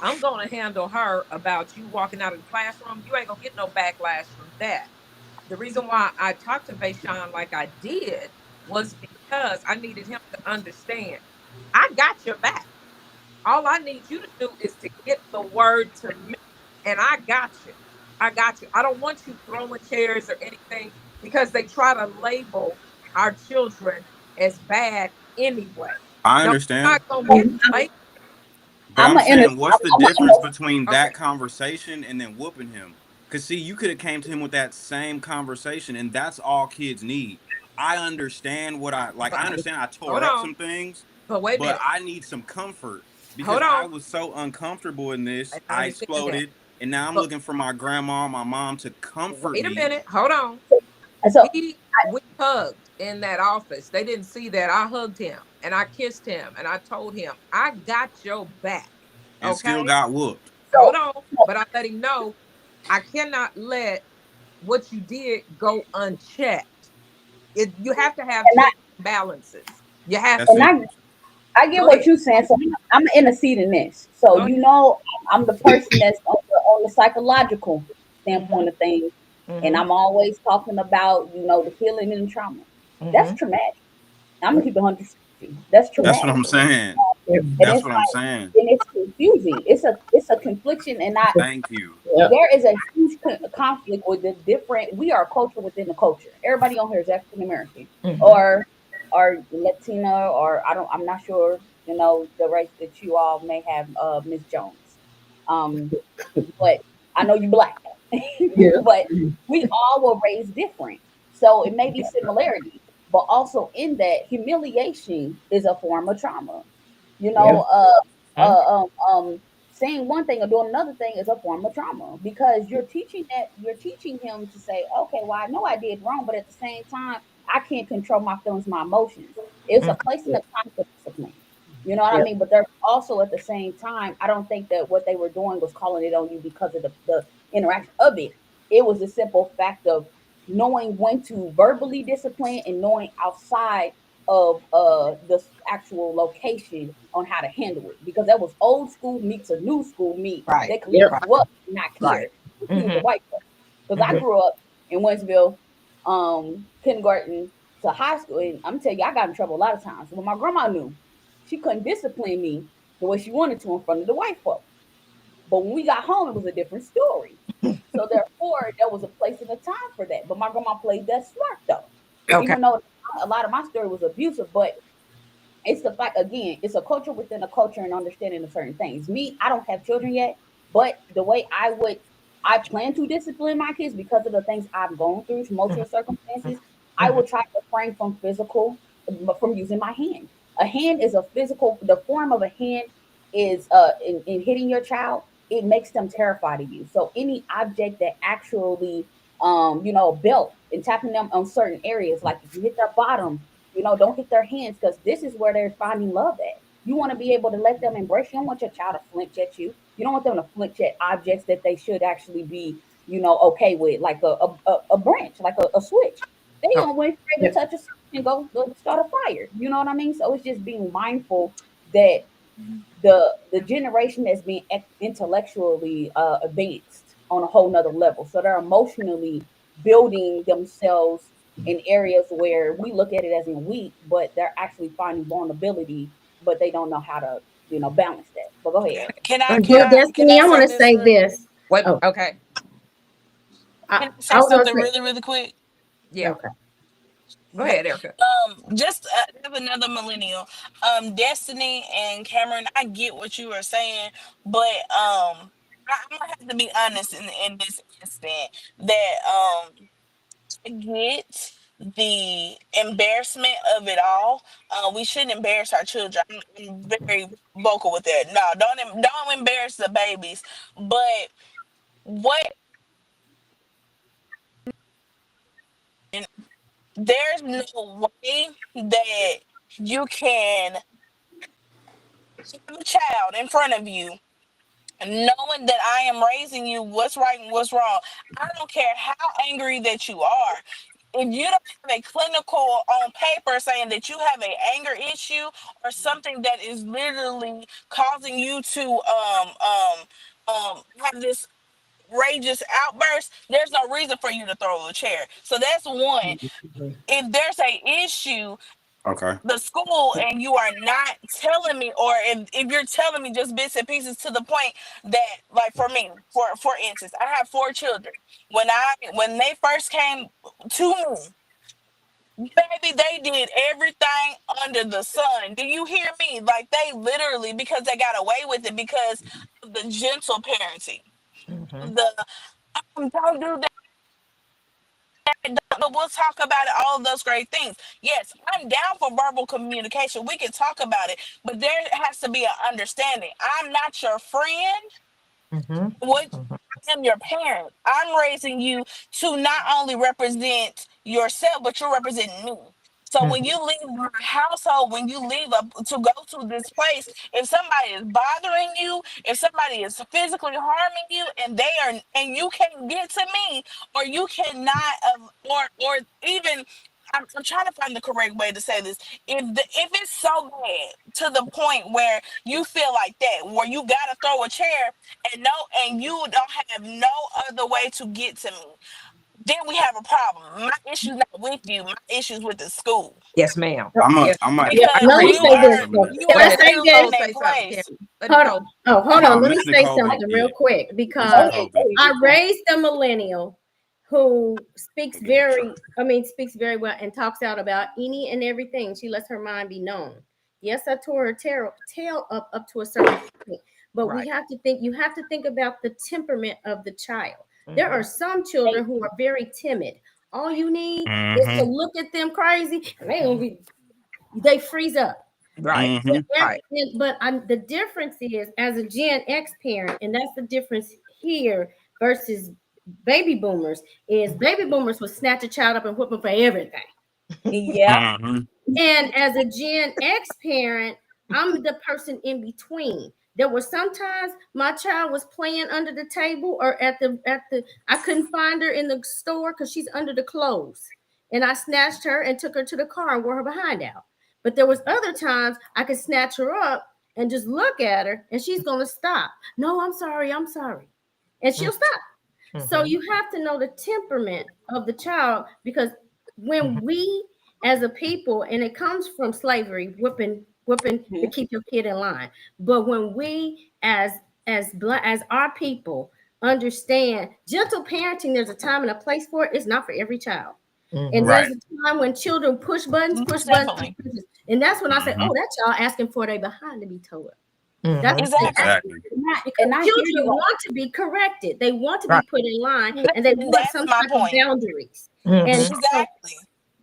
I'm gonna handle her about you walking out of the classroom. You ain't gonna get no backlash from that. The reason why I talked to Vayshawn like I did was because I needed him to understand I got your back. All I need you to do is to get the word to me, and I got you. I got you. I don't want you throwing chairs or anything because they try to label our children as bad anyway. I No, I'm understand. not gonna get labeled. But I'm I'm a inter- saying, what's the I'm difference between Okay, that conversation and then whooping him? Cause see, you could have came to him with that same conversation, and that's all kids need. I understand what I like. but I understand I hold tore up on. some things, But wait a but minute. I need some comfort because Hold I on. was so uncomfortable in this. I I understand that. exploded, and now I'm But looking for my grandma, my mom to comfort wait a me. minute. Hold on. so We hugged in that office. They didn't see that. I hugged him and I kissed him and I told him, I got your back. And still Okay. got whooped. Hold so on. But I let him know I cannot let what you did go unchecked. You have to have and I checks and balances. You have That's and to. it. I get Go what ahead. you're saying. So I'm interceding this. So Go ahead. I'm the person that's on the psychological Mm-hmm. standpoint of things, and Mm-hmm. I'm always talking about the healing and trauma. That's Mm-hmm. traumatic. I'm gonna keep 100. That's That's what traumatic, I'm saying. and That's it's what I'm like saying. and it's confusing. It's a confliction, and I Thank you. there is a huge conflict with the different. We are a culture within the culture. Everybody on here is African American Mm-hmm. or Latina, or I'm not sure. The race that you all may have, Miss Jones. Um, but I know you black. But we all were raised different, so it may be similarity, but also in that humiliation is a form of trauma. You know, saying one thing or doing another thing is a form of trauma because you're teaching him to say, okay, well, I know I did wrong, but at the same time, I can't control my feelings, my emotions. It's a place and a time for discipline. You know what I mean? But they're also at the same time, I don't think that what they were doing was calling it on you because of the interaction of it. It was a simple fact of knowing when to verbally discipline and knowing outside of the actual location on how to handle it because that was old school meets a new school meet. Right. They could look Yep. you up and not Right. care. He was a Mm-hmm. white person because I Mm-hmm. grew up in Winsville, kindergarten to high school, and I'm telling you, I got in trouble a lot of times. But my grandma knew she couldn't discipline me the way she wanted to in front of the white folk. But when we got home, it was a different story. So therefore, there was a place and a time for that. But my grandma played that smart though, Okay. even though a lot of my story was abusive. But it's the fact again, it's a culture within a culture and understanding of certain things. Me, I don't have children yet, but the way I would I plan to discipline my kids because of the things I've gone through, emotional circumstances. I Mhm. will try to refrain from physical, from using my hand. A hand is a physical. The form of a hand is in hitting your child. It makes them terrified of you. So any object that actually, belt and tapping them on certain areas, like if you hit their bottom, don't hit their hands because this is where they're finding love at. You want to be able to let them embrace you. You don't want your child to flinch at you. You don't want them to flinch at objects that they should actually be, okay with, like a branch, like a switch. They Oh, don't wait afraid to Yeah. touch a switch and go start a fire. You know what I mean? So it's just being mindful that the generation that's being intellectually advanced on a whole nother level. So they're emotionally building themselves in areas where we look at it as in weak, but they're actually finding vulnerability, but they don't know how to, balance that. But go ahead, Erica. Can I And can dear I can Destiny, I I want say to this? say this. wait. Oh, Okay. I, Can I I say was going to something say, really really quick? Yeah. okay. Go ahead, Erica. Just have another millennial. Destiny and Cameron, I get what you were saying, but I'm gonna have to be honest in this instant that I get the embarrassment of it all. We shouldn't embarrass our children. I'm very vocal with that. No, don't embarrass the babies. But what there's no way that you can have a child in front of you knowing that I am raising you what's right and what's wrong. I don't care how angry that you are. If you don't have a clinical on paper saying that you have an anger issue or something that is literally causing you to have this rageous outburst, there's no reason for you to throw a chair. So that's one. If there's a issue, Okay. the school, and you are not telling me, or if you're telling me just bits and pieces to the point that, like, for me, for instance, I have four children. When they first came to me, baby, they did everything under the sun. Do you hear me? Like, they literally, because they got away with it because of the gentle parenting, Mhm. the don't do but we'll talk about it, all of those great things. Yes, I'm down for verbal communication. We can talk about it, but there has to be an understanding. I'm not your friend. Mhm. What Mhm. I am your parent. I'm raising you to not only represent yourself, but you're representing me. So when Mhm. you leave my household, when you leave to go to this place, if somebody is bothering you, if somebody is physically harming you, and you can't get to me, or you cannot, or even, I'm trying to find the correct way to say this. If it's so bad to the point where you feel like that, where you gotta throw a chair, and you don't have no other way to get to me, then we have a problem. My issue's not with you. My issue's with the school, Yes, ma'am. I'm Yes. a Yeah, because let me I'm you gonna say ask this are her though. next. you Can Wait a are I minute. Let say still this? in Nicole a say something. Kim. place. Let Hold on. Nicole. Oh, hold on. Let me Miss say Nicole be something real quick Miss because Go Nicole be. ahead. I raised a millennial who speaks Get the truck. speaks very well and talks out about any and everything. She lets her mind be known. Yes, I tore her tail up to a certain point, but we Right. have to think. You have to think about the temperament of the child. There are Mhm. some children who are very timid. All you need is to Mm-hmm. look at them crazy, and Mm-hmm. they freeze up. Right. Mm-hmm. Right. The difference is, as a Gen X parent, and that's the difference here versus baby boomers, is baby boomers would snatch a child up and whip them for everything. Yeah. Mm-hmm. And as a Gen X parent, I'm the person in between. There were sometimes my child was playing under the table or at the I couldn't find her in the store because she's under the clothes. And I snatched her and took her to the car and wore her behind out. But there was other times I could snatch her up and just look at her and she's gonna stop. No, I'm sorry, I'm sorry. And she'll stop. So Mhm. you have to know the temperament of the child because Mhm. when we as a people, and it comes from slavery, whipping to Mhm. keep your kid in line. But when we as our people understand gentle parenting, there's a time and a place for it. It's not for every child. And Mhm. there's Right. a time when children push buttons, Most push buttons, definitely. and that's when I say, Mm-hmm. "Oh, that child asking for their behind to be told." That's Mhm. the thing. Exactly. Exactly. And I hear Children you. want to be corrected. They want to be Right. put in line, and they want That's some my type of point. boundaries. And Mhm. so Exactly.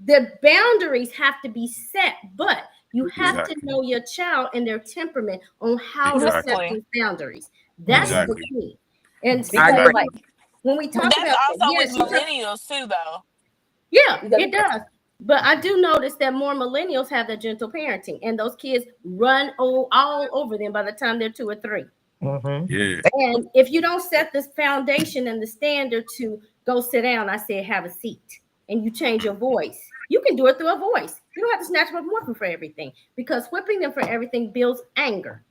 the boundaries have to be set, but you have to Exactly. know your child and their temperament on how to set Exactly. Exactly. those boundaries. That's Mhm. the Exactly. key. And I Because so, agree. like, when we But talk that's about, also yeah, with she talk, millennials too, though. yeah, because it does. But I do notice that more millennials have the gentle parenting, and those kids run all over them by the time they're 2 or 3. Mhm. Yeah. And if you don't set this foundation and the standard to go sit down, I said have a seat, and you change your voice. You can do it through a voice. You don't have to snatch them up and whip them for everything, because whipping them for everything builds anger.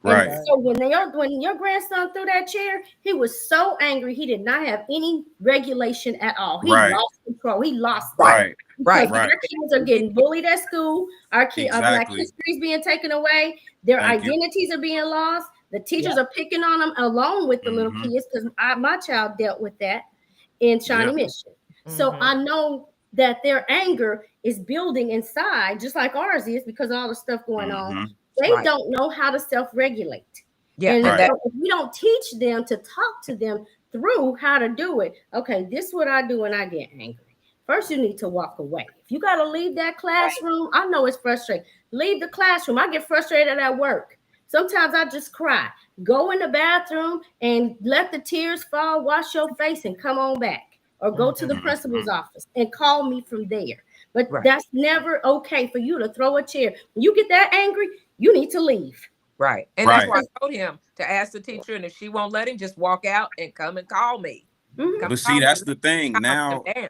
And Right. so when your grandson threw that chair, he was so angry. He did not have any regulation at all. He Right. lost control. He lost it Right. Right. because Right. Right. our kids are getting bullied at school. Our Black Exactly. history is being taken away. Their Thank you. identities are being lost. The teachers yeah, are picking on them along with the little Mm-hmm. kids, because my child dealt with that in Shawnee Yeah. Mission. So Mhm. I know that their anger is building inside, just like ours is, because of all the stuff going on. Mm-hmm. They Right. don't know how to self-regulate. Yeah, And and Right. that so if we don't teach them to talk to them through how to do it, okay, this is what I do when I get angry. First, you need to walk away. If you got to leave that right. classroom, I know it's frustrating. Leave the classroom. I get frustrated at work. Sometimes I just cry. Go in the bathroom and let the tears fall, wash your face, and come on back. Or go to the Mhm. Mm-hmm. principal's office and call me from there. But Right. that's never okay for you to throw a chair. When you get that angry, you need to leave. Right. And that's Right. why I told him to ask the teacher, and if she won't let him, just walk out and come and call me. Mhm. Come But see, call me that's and the thing. calm him Now, down.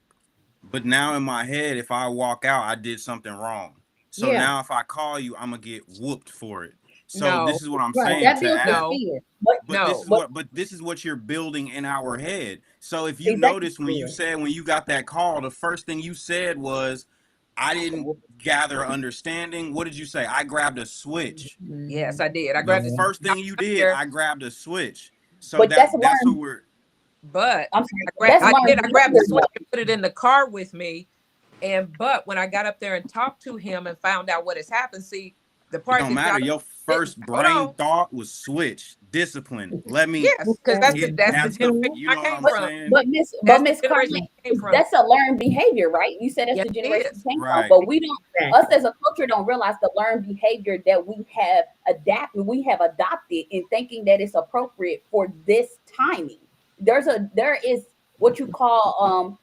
but now in my head, if I walk out, I did something wrong. So Yeah, now if I call you, I'm gonna get whooped for it. So No, this is what I'm right. saying That to builds the add, no, fear. But no. but but this is what you're building in our head. So if you exactly. notice when you said when you got that call, the first thing you said was, I didn't gather understanding. What did you say? I grabbed a switch. Yes, I did. I The grabbed the switch first and I thing you went up did, there, I grabbed a switch. So But that's that's what learned. we're but I'm sorry. I That's learned I grabbed the behavior, switch though. and put it in the car with me. And but when I got up there and talked to him and found out what has happened, see, the it part don't that y'all matter. Your didn't first hold brain on. thought was switch, discipline. Let me Yes, because get that's the at the, generation you I know what came I'm But from. saying? but That's the Miss generation Carmen, I came from. that's a learned behavior, right? You said that's Yes, the it generation is. we came from, Right. but we don't. Us Exactly. as a culture don't realize the learned behavior that we have adopted in thinking that it's appropriate for this timing. There is what you call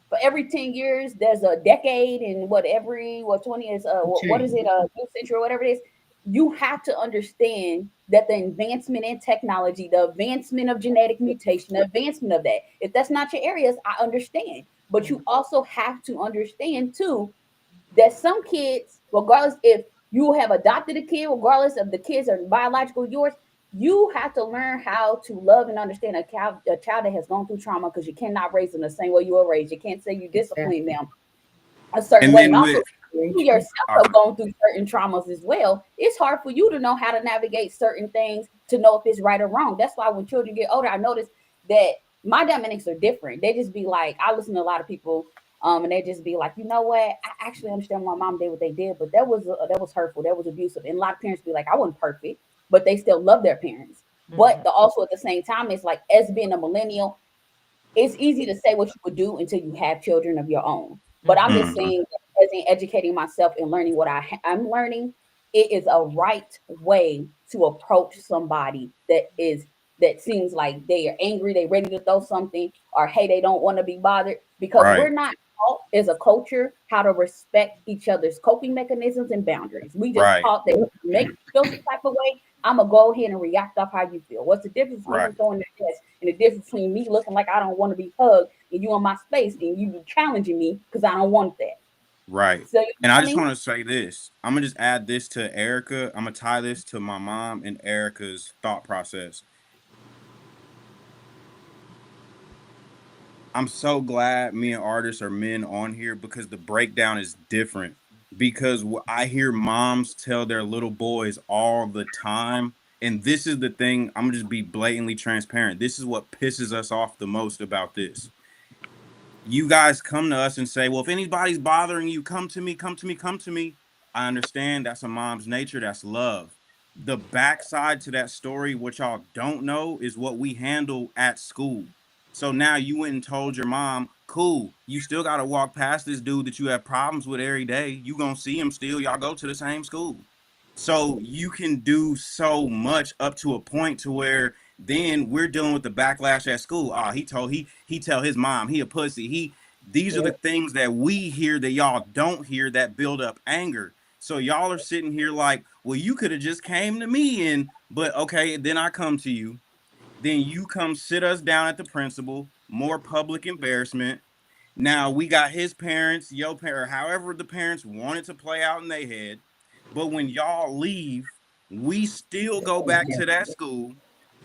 for every 10 years there's a decade, and what every what 20 is what is Change. it new century or whatever it is. You have to understand that the advancement in technology, the advancement of genetic mutation, the advancement of that, if that's not your areas, I understand, but you also have to understand too that some kids, regardless if you have adopted a kid, regardless of the kids are biological yours, you have to learn how to love and understand a child that has gone through trauma, because you cannot raise them the same way you were raised. You can't say you discipline Exactly. them a certain And way. And then also, with Very you true. yourself our, have gone through certain traumas as well. It's hard for you to know how to navigate certain things to know if it's right or wrong. That's why when children get older, I notice that my dynamics are different. They just be like, I listen to a lot of people, and they just be like, you know what? I actually understand why mom did what they did, but that was hurtful, that was abusive. And a lot of parents be like, I wasn't perfect, but they still love their parents. But Mhm. also at the same time, it's like, as being a millennial, it's easy to say what you would do until you have children of your own. But I'm Mhm. just mhm, saying, as in educating myself and learning what I'm learning, it is a right way to approach somebody that seems like they are angry, they ready to throw something, or hey, they don't want to be bothered, because we're right, not taught as a culture how to respect each other's coping mechanisms and boundaries. We just right, taught that if you make you feel some type of way, I'm gonna go ahead and react off how you feel. What's the difference between right, him throwing the desk and the difference between me looking like I don't want to be hugged and you in my space and you challenging me because I don't want that? right. So you know And I what I just mean? want to say this. I'm gonna just add this to Erica. I'm gonna tie this to my mom and Erica's thought process. I'm so glad me and artists are men on here because the breakdown is different. Because I hear moms tell their little boys all the time, and this is the thing. I'm gonna just be blatantly transparent. This is what pisses us off the most about this. You guys come to us and say, well, if anybody's bothering you, come to me, come to me, come to me. I understand that's a mom's nature, that's love. the backside to that story, what y'all don't know, is what we handle at school. So now you went and told your mom, cool, you still got to walk past this dude that you have problems with every day. You going to see him still. Y'all go to the same school. So you can do so much up to a point to where then we're dealing with the backlash at school. Oh, he tell his mom he a pussy. These are the Yep. things that we hear that y'all don't hear that build up anger. So y'all are sitting here like, well, you could have just came to me and but okay, then I come to you. Then you come sit us down at the principal, more public embarrassment. Now we got his parents, your parent, however the parents wanted to play out in their head. But when y'all leave, we still go back to that school.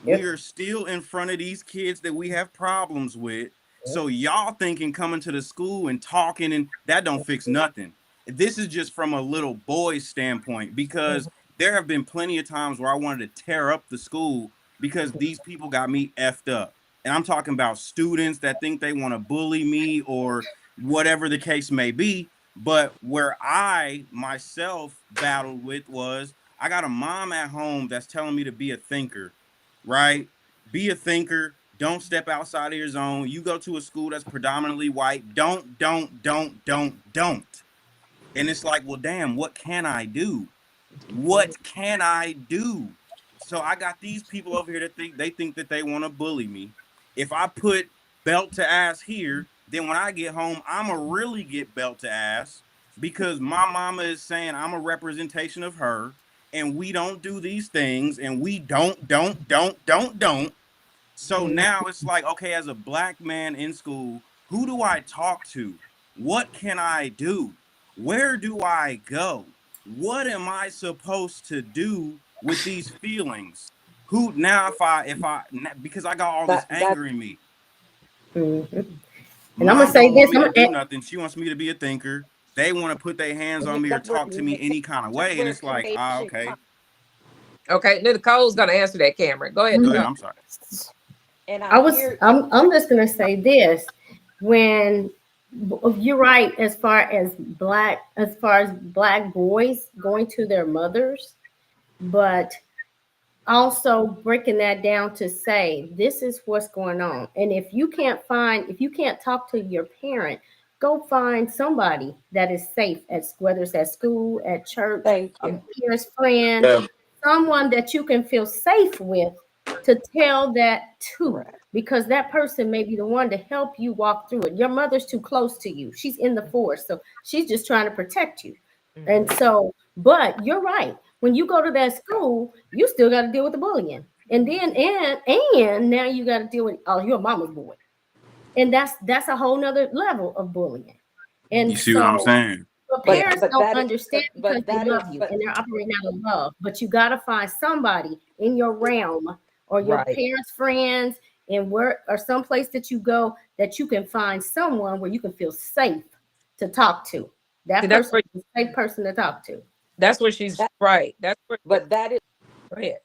We Yep. are still in front of these kids that we have problems with. Yep. So y'all thinking coming to the school and talking and that don't fix nothing. This is just from a little boy's standpoint because there have been plenty of times where I wanted to tear up the school because these people got me effed up. And I'm talking about students that think they want to bully me or whatever the case may be. But where I myself battled with was I got a mom at home that's telling me to be a thinker, right? Be a thinker. Don't step outside of your zone. You go to a school that's predominantly white. Don't. And it's like, well, damn, what can I do? What can I do? So I got these people over here that think that they want to bully me. If I put belt to ass here, then when I get home, I'ma really get belt to ass because my mama is saying I'm a representation of her, and we don't do these things, and we don't. So now it's like, okay, as a black man in school, who do I talk to? What can I do? Where do I go? What am I supposed to do with these feelings? Who now if I because I got all this That anger in me. Mhm. And I'm gonna Mom say don't want this. me to do nothing. She wants me to be a thinker. They want to put their hands on me or that's where talk to me any kind of way. And where it's like, ah, communication okay. comes. Okay, Nicole's going to answer that, Cameron. Go ahead, Go Mhm. ahead. Nicole. I'm sorry. And I I was. hear I'm just gonna say this. When you're right, as far as black boys going to their mothers, but also breaking that down to say this is what's going on. And if you can't talk to your parent, go find somebody that is safe at whether it's at school, at church, thank a you. parent's friend, Yeah. someone that you can feel safe with to tell that to, Correct. because that person may be the one to help you walk through it. Your mother's too close to you, she's in the force, so she's just trying to protect you. And Mhm. so, but you're right, when you go to that school, you still got to deal with the bullying. And then and now you got to deal with, oh, you're a mama's boy. And that's a whole nother level of bullying. You And see what I'm so saying? but But parents but don't that is understand because they that is love you and they're operating out of love. But you got to find somebody in your realm or your Right. parents' friends and where or someplace that you go that you can find someone where you can feel safe to talk to. See, That person is a safe person to talk to. that's where she's that right. That's where, but that is go ahead.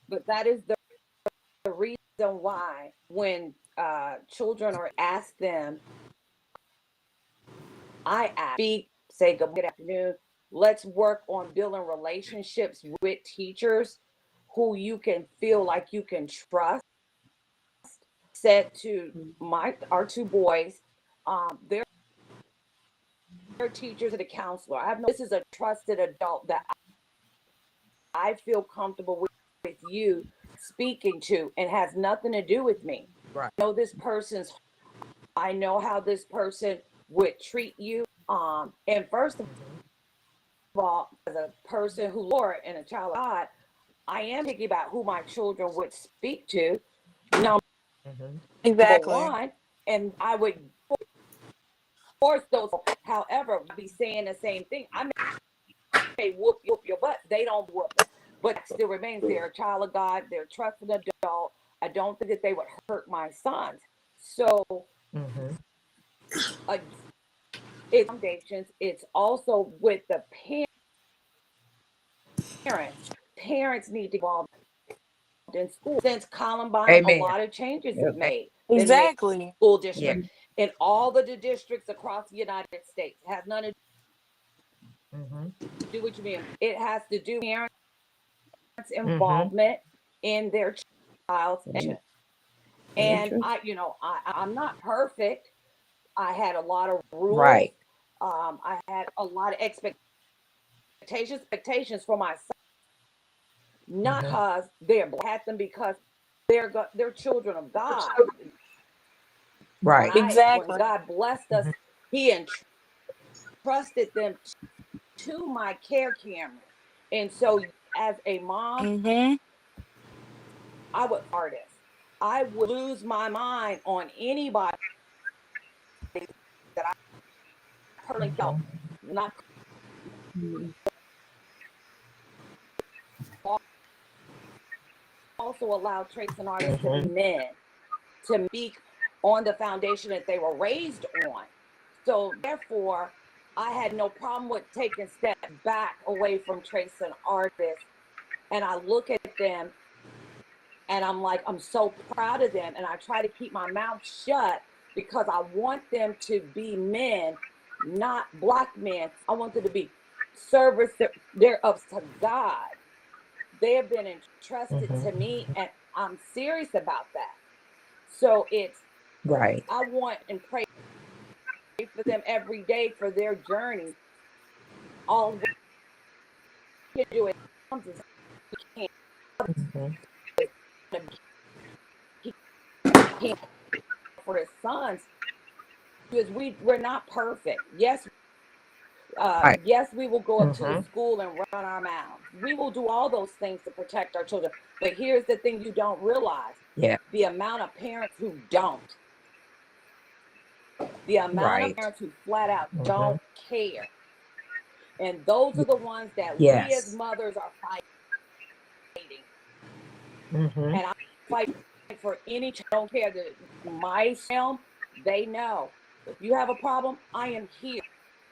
but that is the reason why when children are asked them, I ask, speak, say good afternoon. Let's work on building relationships with teachers who you can feel like you can trust. Said to my our two boys, their teachers and a counselor. I have no. This is a trusted adult that I feel comfortable with you speaking to, and has nothing to do with me. Right. I know this person's. I know how this person would treat you. And first of Mhm. all, as a person who Lord and a child of God, I am thinking about who my children would speak to. Number Mhm. Exactly. one, and I would force those. However, be saying the same thing. I may whoop your butt. They don't whoop it, but it still remains they're a child of God. They're a trusted adult. I don't think that they would hurt my sons. So Mhm. uh, it's foundations. It's also with the parents. Parents need to be involved in school. Since Columbine, a Amen. lot of changes Yep. been made. Exactly. School Yeah. district in all the districts across the United States. It has nothing to Mhm. do with you. It has to do with parents Mm-hmm. involvement in their child's education. Very And true. I'm not perfect. I had a lot of rules. Right. I had a lot of expectations for my son, not Mm-hmm. because they're had them because they're children of God. Right. When Exactly. God blessed us, Mm-hmm. He entrusted them to my care, Cameron. And so, as a mom, Mm-hmm. I would artist. I would lose my mind on anybody that I personally felt Mm-hmm. not also allowed traits and artists to be Mm-hmm. men, to speak on the foundation that they were raised on. So therefore, I had no problem with taking steps back away from traits and artists. And I look at them and I'm like, I'm so proud of them. And I try to keep my mouth shut because I want them to be men, not black men. I want them to be service thereof to God. They have been entrusted to Mm-hmm. me, and I'm serious about that. So Right. I want and pray for them every day for their journey. All we can do is we Mm-hmm. can't for his sons because we're not perfect. Right. Yes, we will go up to the Mm-hmm. school and run our mouths. We will do all those things to protect our children. But here's the thing you don't realize: Yeah. the amount of parents who don't, the amount of Right. parents who flat out Mm-hmm. don't care. And those are the ones that we as Yes. mothers are fighting. Mm-hmm. And I fight for any child. I don't care that my realm, they know. If you have a problem, I am here.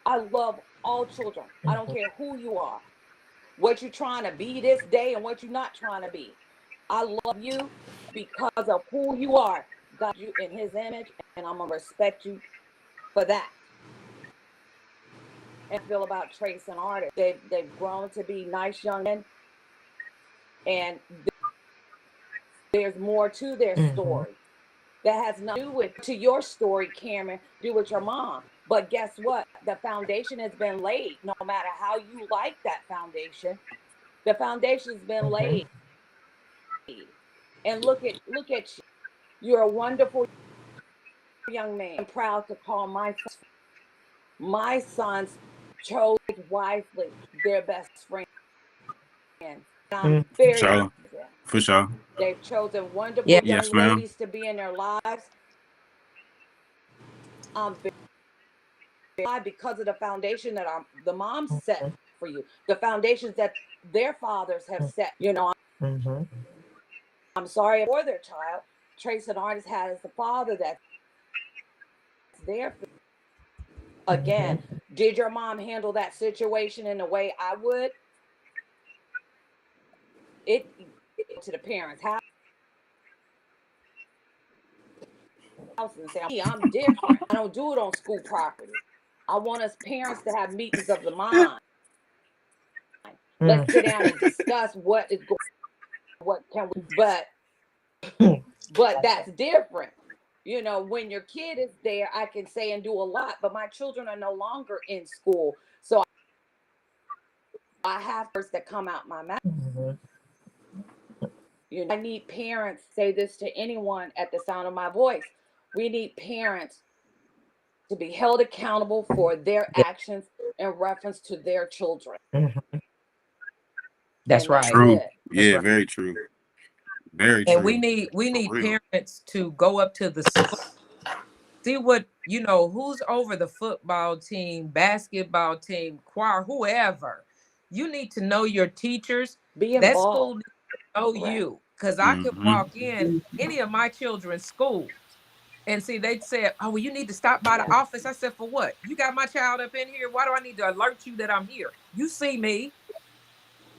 I love all children. I don't Mm-hmm. care who you are, what you're trying to be this day and what you're not trying to be. I love you because of who you are. God you in his image, and I'm gonna respect you for that. And I feel about Trace and artists. They've grown to be nice young men, and there's more to their Mm-hmm. story that has nothing to do with to your story, Cameron, do with your mom. But guess what? The foundation has been laid. No matter how you like that foundation, the foundation's been Mm-hmm. laid. And look at you. You're a wonderful young man. I'm proud to call my sons chose wisely their best friends. I'm For very sure. proud of them. For sure. They've chosen Yeah. wonderful young Yes, ma'am. ladies to be in their lives. I'm very because of the foundation that the moms set Mm-hmm. for you, the foundations that their fathers have set. Mm-hmm. I'm sorry for their child. Trace and artist had as the father that's there for again. Mm-hmm. Did your mom handle that situation in the way I would? It to the parents' house and say, I'm different. I don't do it on school property. I want us parents to have meetings of the mind. Let's sit down and discuss what is going, what can we, but that's different. When your kid is there, I can say and do a lot, but my children are no longer in school. So I have words that come out my mouth. Mm-hmm. I need parents, say this to anyone at the sound of my voice. We need parents to be held accountable for their Yeah. actions in reference to their children. Mm-hmm. That's And that's right. True. it. That's Yeah, right. very true. Very And we true. need we For need real. parents to go up to the school, see what who's over the football team, basketball team, choir, whoever. You need to know your teachers. Be That school involved. needs to know Correct. you, because I could Mm-hmm. walk in any of my children's schools and see they said, "Oh, well, you need to stop by the Yeah. office." I said, "For what? You got my child up in here. Why do I need to alert you that I'm here? You see me,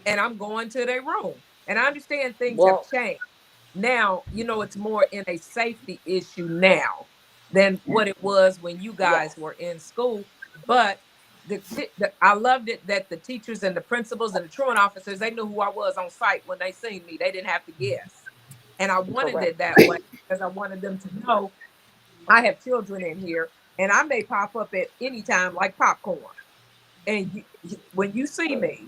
and I'm going to their room." And I understand things have Well, changed. Now, it's more in a safety issue now than what it was when you yes. guys were in school. But I loved it that the teachers and the principals and the truant officers, they knew who I was on site when they seen me. They didn't have to guess. And I wanted Correct. it that way because I wanted them to know I have children in here and I may pop up at any time like popcorn. And when you see me,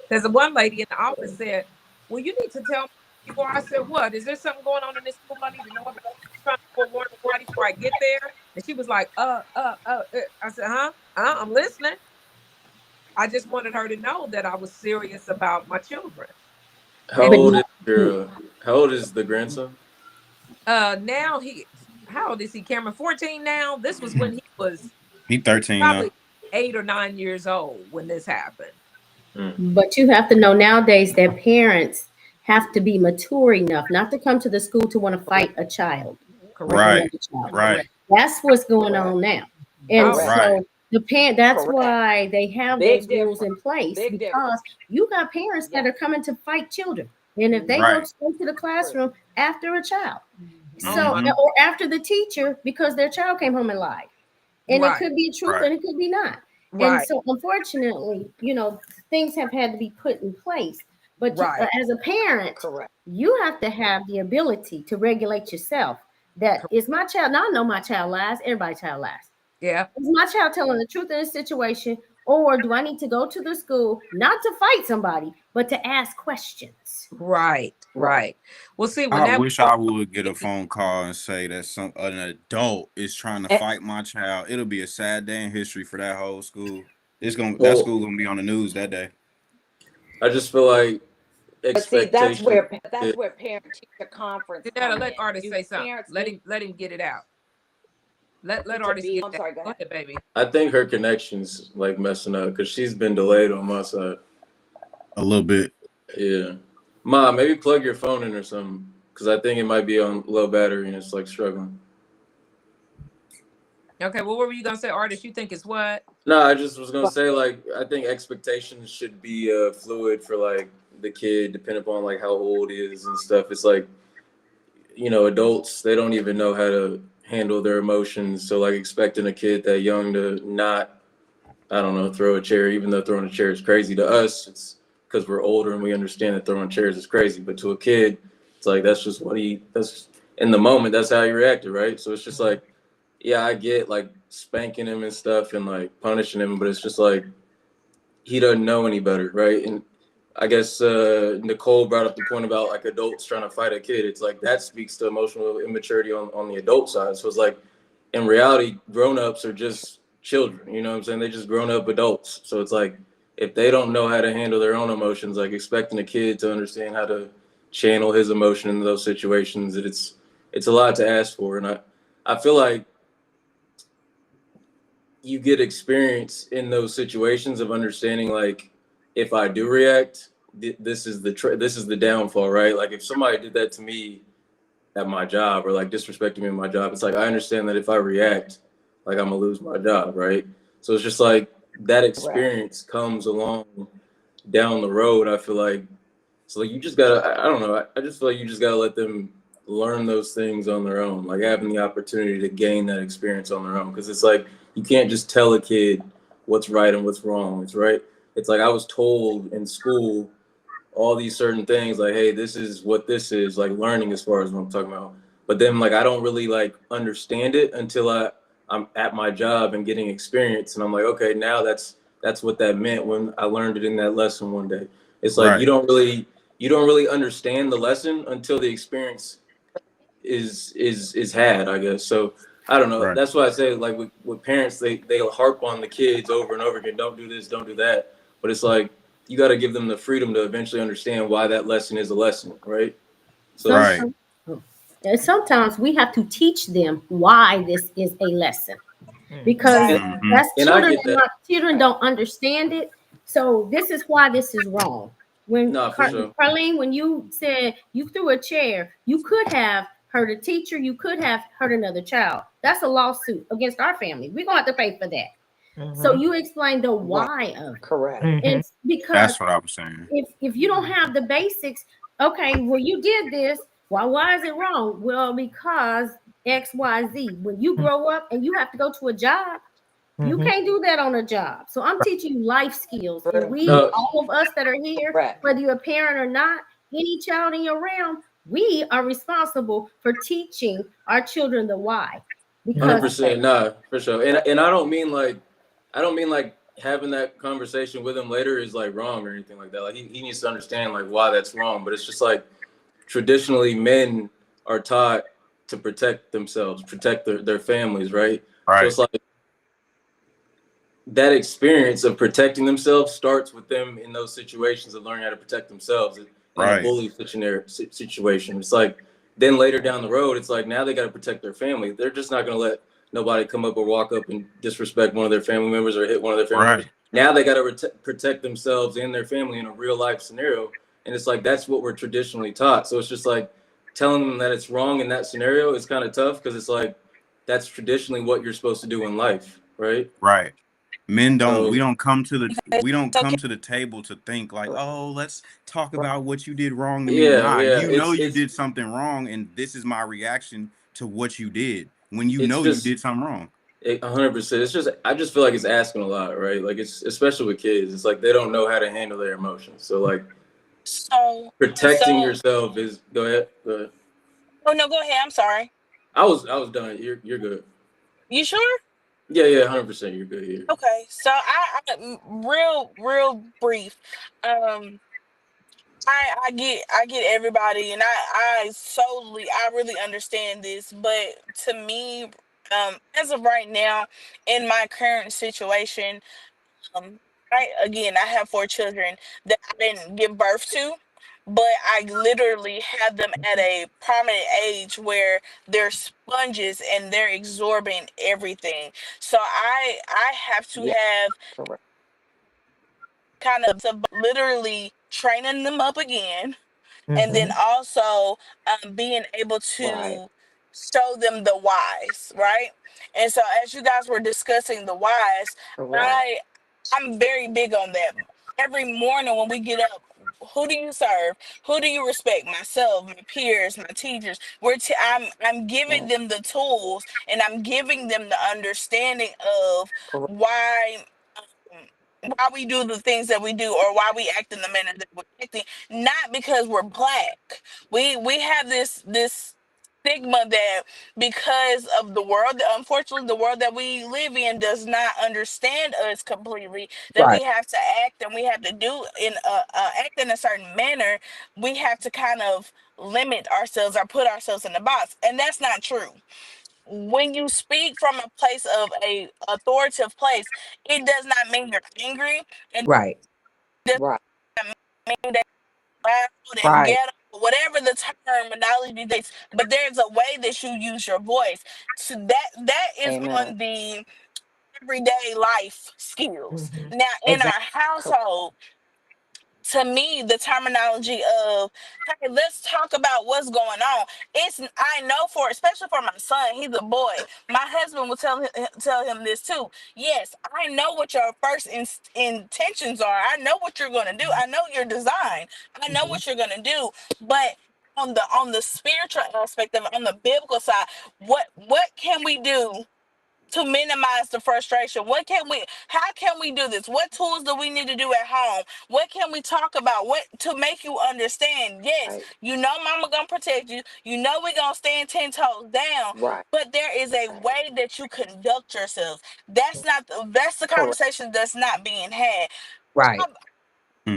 there's a one lady in the office said, "Well, you need to tell me who you are." I said, "What? Is there something going on in this school I need to know about? I'm trying to forewarn everybody before I get there." And she was like, I said, "Huh? I'm listening." I just wanted her to know that I was serious about my children. How And old is how old is the grandson? now how old is he, Cameron? 14 now. This was when he was He 13 now. probably 8 or 9 years old when this happened. Mm. But you have to know nowadays that parents have to be mature enough not to come to the school to want to fight a child with Correct. Right. another child. Right. That's what's going Correct. on now. And Oh, Correct. Right. so the parent, that's Correct. why they have Big those rules in difference. place Big because difference. you got parents that Yeah. are coming to fight children. And if they go Right. straight to the classroom after a child, oh so my, Mm-hmm. or after the teacher because their child came home and lied. And it right, could be truth Right. and it could be not. And right, so unfortunately, things have had to be put in place. But right. as a parent, Correct. you have to have the ability to regulate yourself. That is my child. Now I know my child lies. Everybody's child lies. Yeah, Is my child telling the truth in this situation? Or do I need to go to the school not to fight somebody, but to ask questions? right, Right. right. Well, see, when I that wish I would get a phone call and say that an adult is trying to And, fight my child. It'll be a sad day in history for that whole school. That Well, school gonna be on the news that day. I just feel like but see, expectation. that's where parent teacher conference Janetta, come let in. artist You say something. parents Let him get it out. Let need to artist be. get I'm that. sorry. Go Go ahead. ahead, baby. I think her connection's like messing up because she's been delayed on my side. A little bit. Yeah, Ma, maybe plug your phone in or something because I think it might be on low battery and it's like struggling. Okay, well, what were you gonna say, artist? You think it's what? No, I just was gonna But say like I think expectations should be fluid for like the kid, depending upon like how old he is and stuff. It's like adults they don't even know how to handle their emotions. So like expecting a kid that young to not, I don't know, throw a chair, even though throwing a chair is crazy to us, it's because we're older and we understand that throwing chairs is crazy. But to a kid, it's like that's just that's in the moment. That's how he reacted, right? So it's just like, yeah, I get like spanking him and stuff and like punishing him, but it's just like he doesn't know any better, right? And I guess Nicole brought up the point about like adults trying to fight a kid. It's like that speaks to emotional immaturity on the adult side. So it's like in reality, grown-ups are just children, you know what I'm saying? They just grown up adults. So it's like if they don't know how to handle their own emotions, like expecting a kid to understand how to channel his emotion in those situations, it's a lot to ask for. And I feel like you get experience in those situations of understanding like if I do react, this is this is the downfall, right? Like if somebody did that to me at my job or like disrespecting me in my job, it's like I understand that if I react, like I'm gonna lose my job, right? So it's just like that correct. experience comes along down the road. I feel like so like you just gotta I don't know, I just feel like you just gotta let them learn those things on their own, like having the opportunity to gain that experience on their own. Because it's like you can't just tell a kid what's right and what's wrong. It's right. It's like I was told in school all these certain things like, hey, this is what this is, like learning as far as what I'm talking about. But then like I don't really like understand it until I'm at my job and getting experience and I'm like, okay, now that's what that meant when I learned it in that lesson one day. It's like Right. you don't really understand the lesson until the experience is had, I guess. So I don't know. Right. That's why I say like with parents, they'll harp on the kids over and over again. Don't do this, don't do that. But it's like you got to give them the freedom to eventually understand why that lesson is a lesson, right? So it's Right. Sometimes, and sometimes we have to teach them why this is a lesson because Exactly. Mm-hmm. that's and I children get and that. not children don't understand it. So this is why this is wrong. When No, for sure. Carlene, when you said you threw a chair, you could have hurt a teacher, you could have hurt another child. That's a lawsuit against our family. We're gonna have to pay for that. So Mm-hmm. you explain the Right. why of it. Correct. And Mm-hmm. because That's what I was saying. if you don't have the basics, okay, well you did this. Why is it wrong? Well, because XYZ. When you grow up and you have to go to a job, You Mhm. can't do that on a job. So I'm teaching you life skills. And True. we, No, all of us that are here, Correct. whether you're a parent or not, any child in your realm, we are responsible for teaching our children the why. hundred Because percent, nah, for sure. And I don't mean like having that conversation with him later is like wrong or anything like that. Like he needs to understand like why that's wrong. But it's just like traditionally men are taught to protect themselves, protect their families, right? So Right. it's like that experience of protecting themselves starts with them in those situations of learning how to protect themselves in a Right. bully situation. It's like then later down the road, it's like now they got to protect their family. They're just not going to let nobody come up or walk up and disrespect one of their family members or hit one of their family members. Right. Now they got to protect themselves and their family in a real life scenario. And it's like that's what we're traditionally taught. So it's just like telling them that it's wrong in that scenario is kind of tough because it's like that's traditionally what you're supposed to do in life, right? Right. Men don't So we don't So come to the table to think like, oh, let's talk Right. about what you did wrong to me. yeah, Nah, yeah. you know you It's did something wrong, and this is my reaction to what you did when you it's know you just did something wrong. 100%. It's just I just feel like it's asking a lot, right? Like it's especially with kids. It's like they don't know how to handle their emotions. So like so protecting so yourself is go ahead. Go ahead. oh no, go ahead. I'm sorry. I was done. You're good. You sure? Yeah, yeah, 100%. You're good here. Okay. So real brief. Um I get everybody, and I really understand this, but to me, as of right now, in my current situation, um, I have four children that I didn't give birth to, but I literally have them at a prominent age where they're sponges and they're absorbing everything. So I have to Yeah. have Correct. kind of literally training them up again, and then Mhm. also being able Right. to show them the whys, right? And so as you guys were discussing the whys, Correct. i I'm very big on that. Every morning when we get up, who do you serve? Who do you respect? Myself, my peers, my teachers. I'm giving Right. them the tools, and I'm giving them the understanding of Correct. why why we do the things that we do, or why we act in the manner that we're acting, not because we're black. We have this stigma that because of the world, unfortunately the world that we live in does not understand us completely, that Right. we have to act and we have to do in act in a certain manner. We have to kind of limit ourselves or put ourselves in the box, and that's not true. When you speak from a place of a authoritative place, it does not mean you're angry. It Right. does Right. not mean that you're loud and Right. ghetto, whatever the terminology is. But there's a way that you use your voice. So that is Amen. on the everyday life skills. Mhm. Now, in Exactly. our Correct. household, to me, the terminology of, hey, let's talk about what's going on. I know, for especially for my son, he's a boy. My husband will tell him this too. Yes, I know what your first intentions are. I know what you're going to do. I know your design. I know Mhm. what you're going to do. But on the spiritual aspect of it, on the biblical side, what can we do to minimize the frustration? How can we do this? What tools do we need to do at home? What can we talk about? What to make you understand? Yes, Right. you know mama gonna protect you. You know we gonna stand 10 toes down. Right. But there is a way that you conduct yourself. That's the Correct. conversation that's not being had. Right.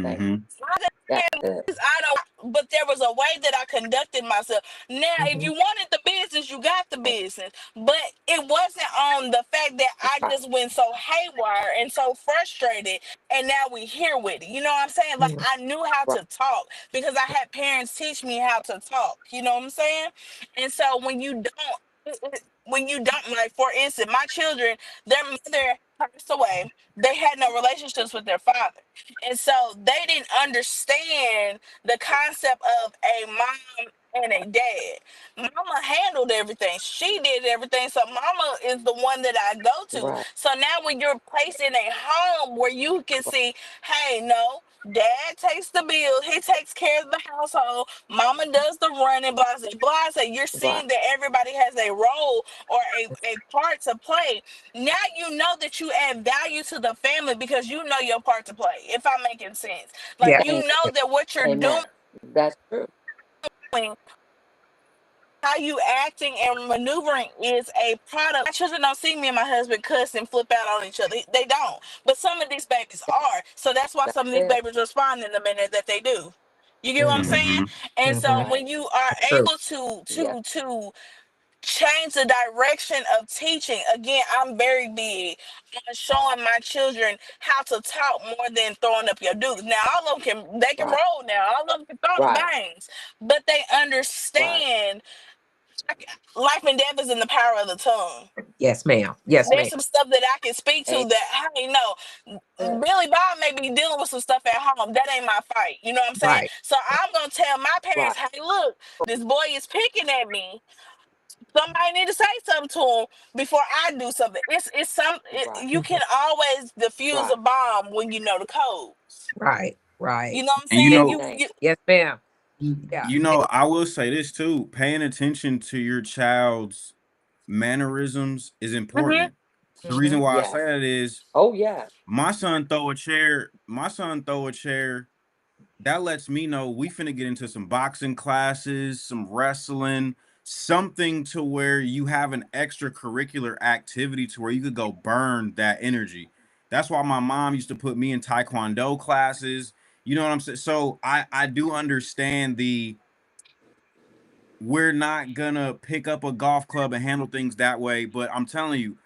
Thank Mm-hmm. I That's understand good. I don't, but there was a way that I conducted myself. Now, if Mhm. you wanted the business, you got the Right. business. But it wasn't on the fact that I Right. just went so haywire and so frustrated, and now we here with it. You know what I'm saying? Like, Mhm. I knew how Right. to talk because I had parents teach me how to talk. You know what I'm saying? And so when you don't, like, for instance, my children, their mother passed away. They had no relationships with their father. And so they didn't understand the concept of a mom. and a dad. Mama handled everything. She did everything. So mama is the one that I go to. Right. So now when you're placed in a home where you can see, hey, no, dad takes the bill, he takes care of the household, mama does the running, blah, blah, blah. So you're Right. seeing that everybody has a role or a part to play. Now you know that you add value to the family because you know your part to play, if I'm making sense. Like Yeah. you Amen. know that what you're doing, Amen. That's true. how you acting and maneuvering is a product. My children don't see me and my husband cuss and flip out on each other. They don't. But some of these babies are. So that's why That's some of these it. babies respond in the minute that they do. You get what I'm Mm-hmm. saying? Mm-hmm. And so Mm-hmm. Right. when you are True. able to Yes. change the direction of teaching, again, I'm very big on showing my children how to talk more than throwing up your dukes. Now all of them can Right. roll now. All of them can throw the Right. bangs. But they Right. understand life and death is in the power of the tongue. Yes, ma'am. Yes, There's ma'am. some stuff that I can speak to that, hey, no, Amen. Billy Bob may be dealing with some stuff at home. That ain't my fight. You know what I'm saying? Right. So I'm going to tell my Right. parents, hey, look, this boy is picking at me. Somebody need to say something to him before I do something. Right. You can always defuse Right. a bomb when you know the codes. Right. You Right. know what I'm And you saying? know, Amen. Yes, ma'am. Yeah. I will say this too. Paying attention to your child's mannerisms is hmm important. The Mm-hmm. reason why I Yes. say that is Oh yeah. my son throw a chair, that lets me know we finna get into some boxing classes, some wrestling, something to where you have an extracurricular activity to where you could go burn that energy. That's why my mom used to put me in taekwondo classes. You know what I'm saying? So I do understand the we're not gonna pick up a golf club and handle things that way. But I'm telling you,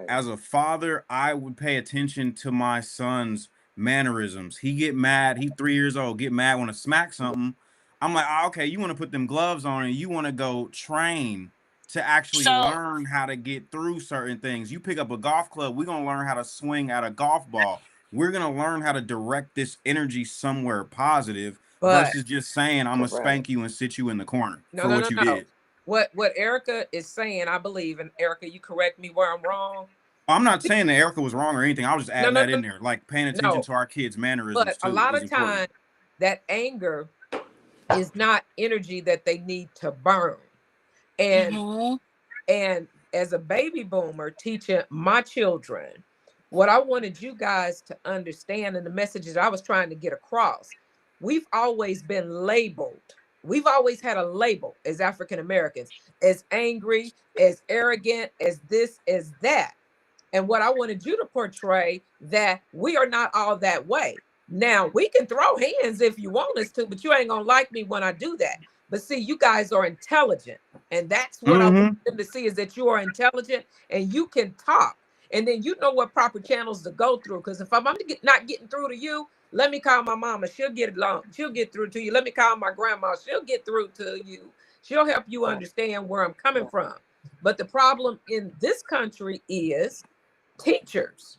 as a father, I would pay attention to my son's mannerisms. He get mad. He 3 years old. Get mad when I smack something. I'm like, oh, okay, you want to put them gloves on and you want to go train to actually So, learn how to get through certain things. You pick up a golf club, we're gonna learn how to swing at a golf ball. We're gonna learn how to direct this energy somewhere positive But versus just saying I'm gonna Correct. spank you and sit you in the corner no, for no, what no, you no. did. What Erica is saying, I believe, and Erica, you correct me where I'm wrong. I'm not saying that Erica was wrong or anything. I was just No, adding no, that no, in there. Like paying attention no. to our kids' mannerisms But a too lot is of important. time, that anger is not energy that they need to burn. And mhm. and as a baby boomer teaching my children, what I wanted you guys to understand and the messages I was trying to get across, we've always been labeled. We've always had a label as African Americans, as angry, as arrogant, as this, as that. And what I wanted you to portray, that we are not all that way. Now we can throw hands if you want us to, but you ain't gonna like me when I do that. But see, you guys are intelligent. And that's what I want Mm-hmm. them to see, is that you are intelligent and you can talk. And then you know what proper channels to go through. Because if not getting through to you, let me call my mama. She'll get along. She'll get through to you. Let me call my grandma. She'll get through to you. She'll help you Right. understand where I'm coming Right. from. But the problem in this country is teachers,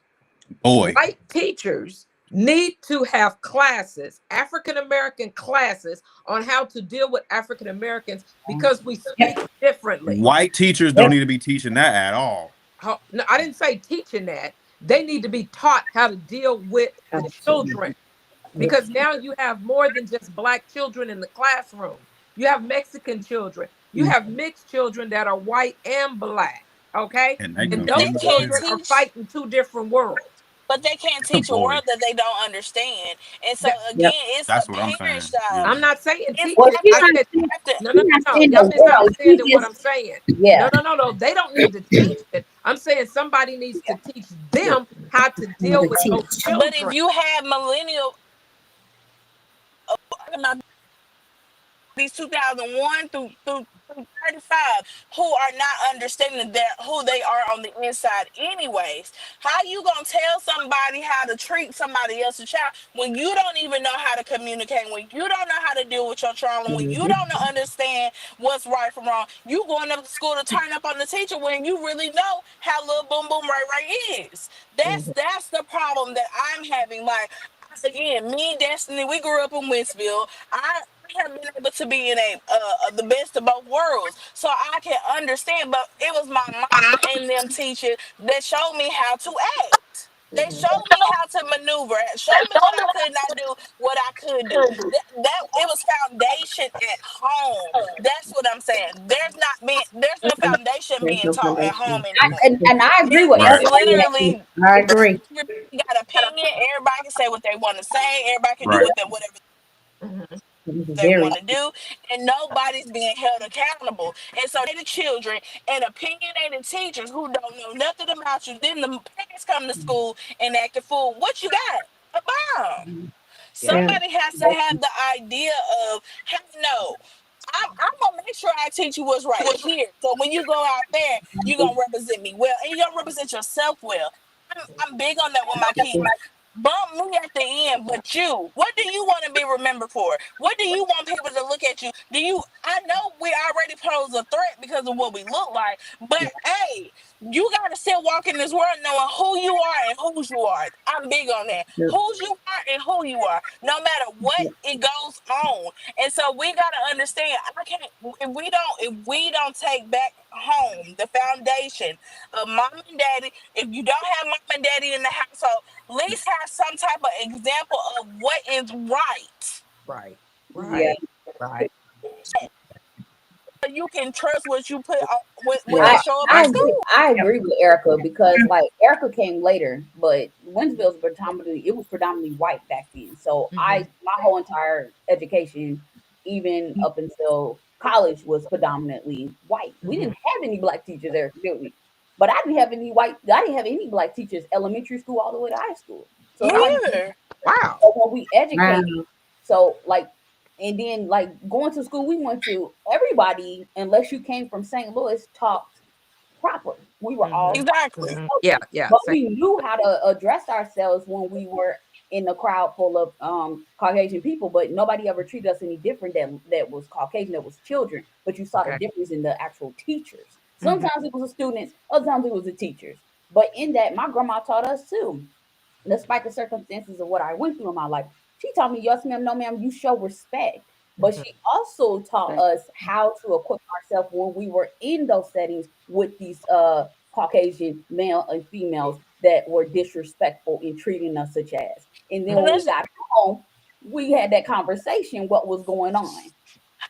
Boy. white teachers need to have classes, African American classes, on how to deal with African Americans because we speak Yep. differently. White teachers don't Yep. need to be teaching that at all. No, I didn't say teaching that. They need to be taught how to deal with the children, because now you have more than just black children in the classroom. You have Mexican children. You have mixed children that are white and black. Okay. And they And But they those confuse can't you. children are teach fighting two different worlds. but they can't teach a Boy. world that they don't understand. And so That, Yep. again, it's the That's what I'm parents' saying. job. I'm Yeah. not saying It's Well, teaching. have she's I to not said, saying, have to no, no, she's not no, no. saying the Y'all world. She misunderstanding what just, I'm saying. yeah. No, no, no, no. They don't need to teach it. I'm saying somebody needs to teach them how to Need deal to with those teach. but if children. you have millennial these 2001 through 35 who are not understanding that who they are on the inside anyways, how you gonna tell somebody how to treat somebody else's child when you don't even know how to communicate, when you don't know how to deal with your trauma, when you don't understand what's right from wrong? You going up to school to turn up on the teacher when you really know how little boom boom Ray is. Mhm. That's the problem that I'm having. Like, again, me and Destiny, we grew up in Winsville. I have been able to be in the best of both worlds, so I can understand. But it was my mama and them teachers that showed me how to act. They Mhm. showed me how to maneuver, showed me what I could not do, what I could do. That it was foundation at home. That's what I'm saying. There's no foundation There's being no taught at home foundation. anymore. And I agree with It's Right. Erica on that too. literally I agree. everybody got opinion. Everybody can say what they want to say. Everybody can do Right. whatever Mhm. It's they very want to do, and nobody's being held accountable. And so they the children and opinionated teachers who don't know nothing about you. Then the parents come to school and act a fool. What you got? A bomb. Yeah. yeah. Somebody has to have the idea of, hey, no, I'm gonna make sure I teach you what's right here. So when you go out there, you're gonna represent me well, and you're gonna represent yourself well. I'm big on that with my kids. Bump me at the end, but you, what do you want to be remembered for? What do you want people to look at you? Do you? I know we already pose a threat because of what we look like, but hey, you gotta still walk in this world knowing who you are and whose you are. I'm big on that. Yeah. Whose you are and who you are, no matter what it goes on. And so we gotta understand. I can't if we don't take back home the foundation of mom and daddy. If you don't have mom and daddy in the household, at least have some type of example of what is right. Right. Yeah. Right. Right. So you can trust what you put on when Yeah. they I show up I at agree, school. I Yep. agree with Erica because like Erica came later, but Winsville's predominantly white back then. So Mhm. my whole entire education, even up until college, was predominantly white. We Mhm. didn't have any black teachers there, did we? But I didn't have any black teachers elementary school all the way to high school. So Me I either. Wow. so when we Wow. educated, so like, and then like going to school, we went to everybody, unless you came from St. Louis, talked proper. We were all Mhm. Exactly. Mhm. Yeah. Yeah. but Same. we knew how to address ourselves when we were in a crowd full of Caucasian people, but nobody ever treated us any different that was Caucasian, that was children. But you saw the Okay. difference in the actual teachers. Mhm. Sometimes it was the students, other times it was the teachers. But in that, my grandma taught us too, despite the circumstances of what I went through in my life. She taught me, yes, ma'am, no, ma'am, you show respect. But Mhm. she also taught Thank us how to equip ourselves when we were in those settings with these Caucasian male and females that were disrespectful in treating us such as. And then And when Mhm. we let's got home, we had that conversation, what was going on.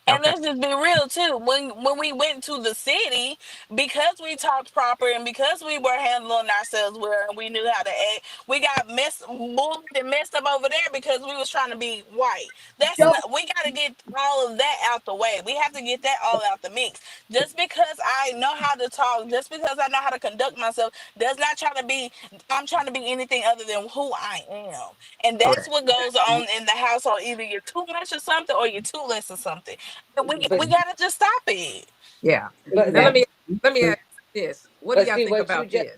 And Okay. let's just be real too. When we went to the city, because we talked proper and because we were handling ourselves well and we knew how to act, we got bullied and messed up over there because we was trying to be white. That's Joe, not. We got to get all of that out the way. We have to get that all out the mix. Just because I know how to talk, just because I know how to conduct myself, does not try to be. I'm trying to be anything other than who I am, and that's Correct. what goes on in the household. Either you're too much of something or you're too less of something. And but we gotta just stop it. Yeah. but Now exactly. let me ask you this. What do but y'all see think what you about just this?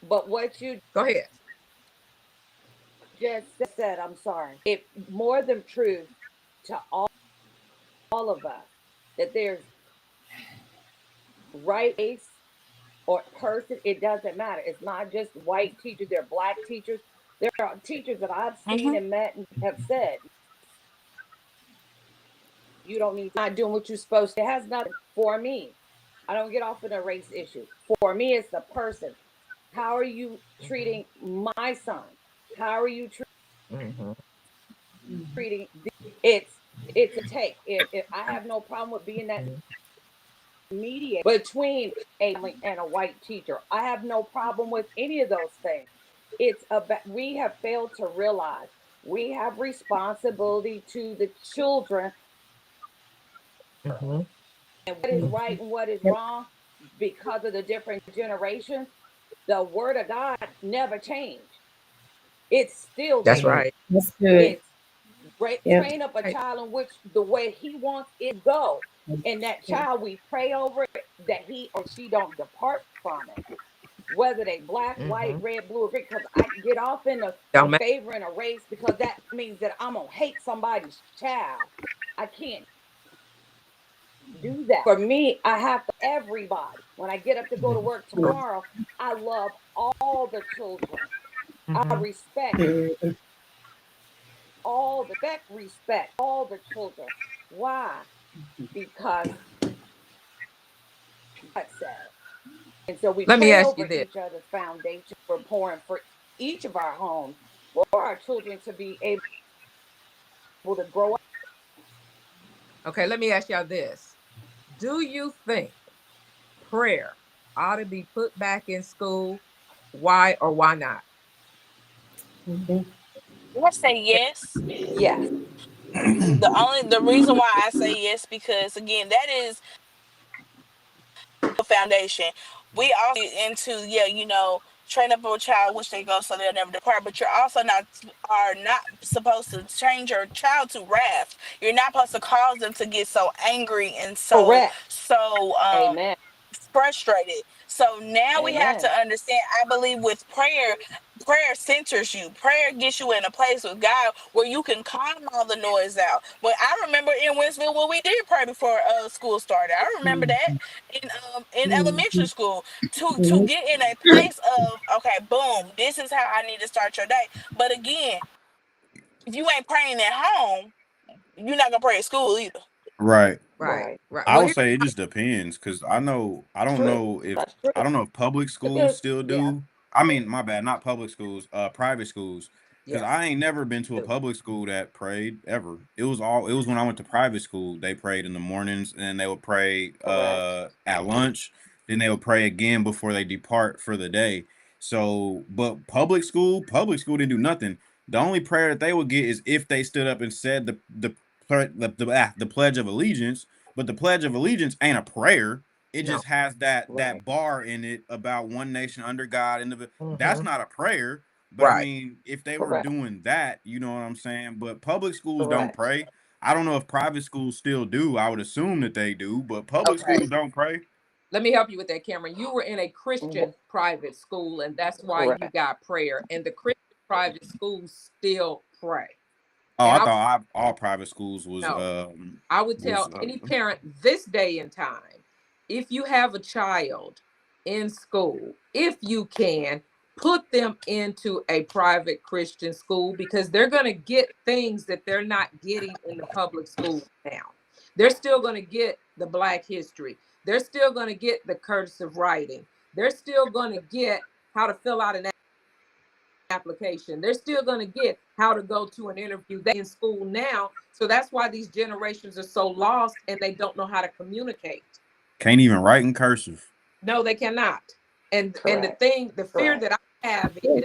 but what you Go ahead. just said, I'm sorry. It more than truth to all of us that there's right race or person, it doesn't matter. It's not just white teachers, they're black teachers. There are teachers that I've seen Mm-hmm. and met and have said, you don't need not doing what you're supposed to. It has nothing for me. I don't get off in a race issue. For me, it's the person. How are you Mhm. treating my son? How are you Mhm. treating it's it's a take. If I have no problem with being that Mhm. mediator between a and a white teacher. I have no problem with any of those things. It's about we have failed to realize we have responsibility to the children Mhm. and what is Mhm. right and what is Yep. wrong because of the different generations. The word of God never changed. It's still the That's same. right. That's good. It's Yep. train up a Right. child in which the way he wants it go. And that Yep. child, we pray over it that he or she don't depart from it. Whether they black, white, Mhm. red, blue, or green, because I get off in Don't the matter. favoring a race because that means that I'm gonna hate somebody's child. I can't do that. For me, I have to everybody. When I get up to go to work tomorrow, I love all the children. I Mhm. respect Mhm. all the children. Why? Because God said. And so we Let me pray ask you over this. each other's foundation. We're pouring for each of our homes for our children to be able to grow up. Okay, let me ask y'all this. Do you think prayer ought to be put back in school? Why or why not? Mhm. I say yes. Yes, The reason why I say yes, because again, that is a foundation. We also get into, yeah, train up a child which they go so they'll never depart, but you're also not supposed to change your child to wrath. You're not supposed to cause them to get so angry and correct. so Amen. frustrated. So now we have to Amen. understand, I believe with prayer, prayer centers you. Prayer gets you in a place with God where you can calm all the noise out. But I remember in Winsville when we did pray before school started. I remember that in elementary school to get in a place of, okay, boom, this is how I need to start your day. But again, if you ain't praying at home, you're not gonna pray at school either. Right. Right, Right. right. I Well, would here, say it just depends because True. That's I true. don't know if public schools Because still yeah, do. I mean, my bad, not public schools, private schools. Because yes. I ain't never been to a public school that prayed ever. It was when I went to private school. They prayed in the mornings and then they would pray correct. at lunch. Then they would pray again before they depart for the day. So, but public school didn't do nothing. The only prayer that they would get is if they stood up and said the pledge of allegiance, but the Pledge of Allegiance ain't a prayer. It No. just has Right. that bar in it about one nation under God. And that's Hmm. not a prayer. But I Right. mean, if they were Correct. doing that, you know what I'm saying. But public schools don't Correct. pray. I don't know if private schools still do. I would assume that they do, but public Okay. schools don't pray. Let me help you with that, Cameron. You were in a Wh- Christian private school, and that's why you Correct. got prayer. And the Christian private schools still pray. Oh, And I I thought all private schools no, I would was tell any parent this day and time, if you have a child in school, if you can, put them into a private Christian school because they're going to get things that they're not getting in the public school now. They're still going to get the Black history. They're still going to get the cursive writing. They're still going to get how to fill out an application. They're still going to get how to go to an interview. They in school now. So that's why these generations are so lost and they don't know how to communicate. can't even write in cursive. No, they cannot. And Correct. the fear Correct. that I have Yeah, is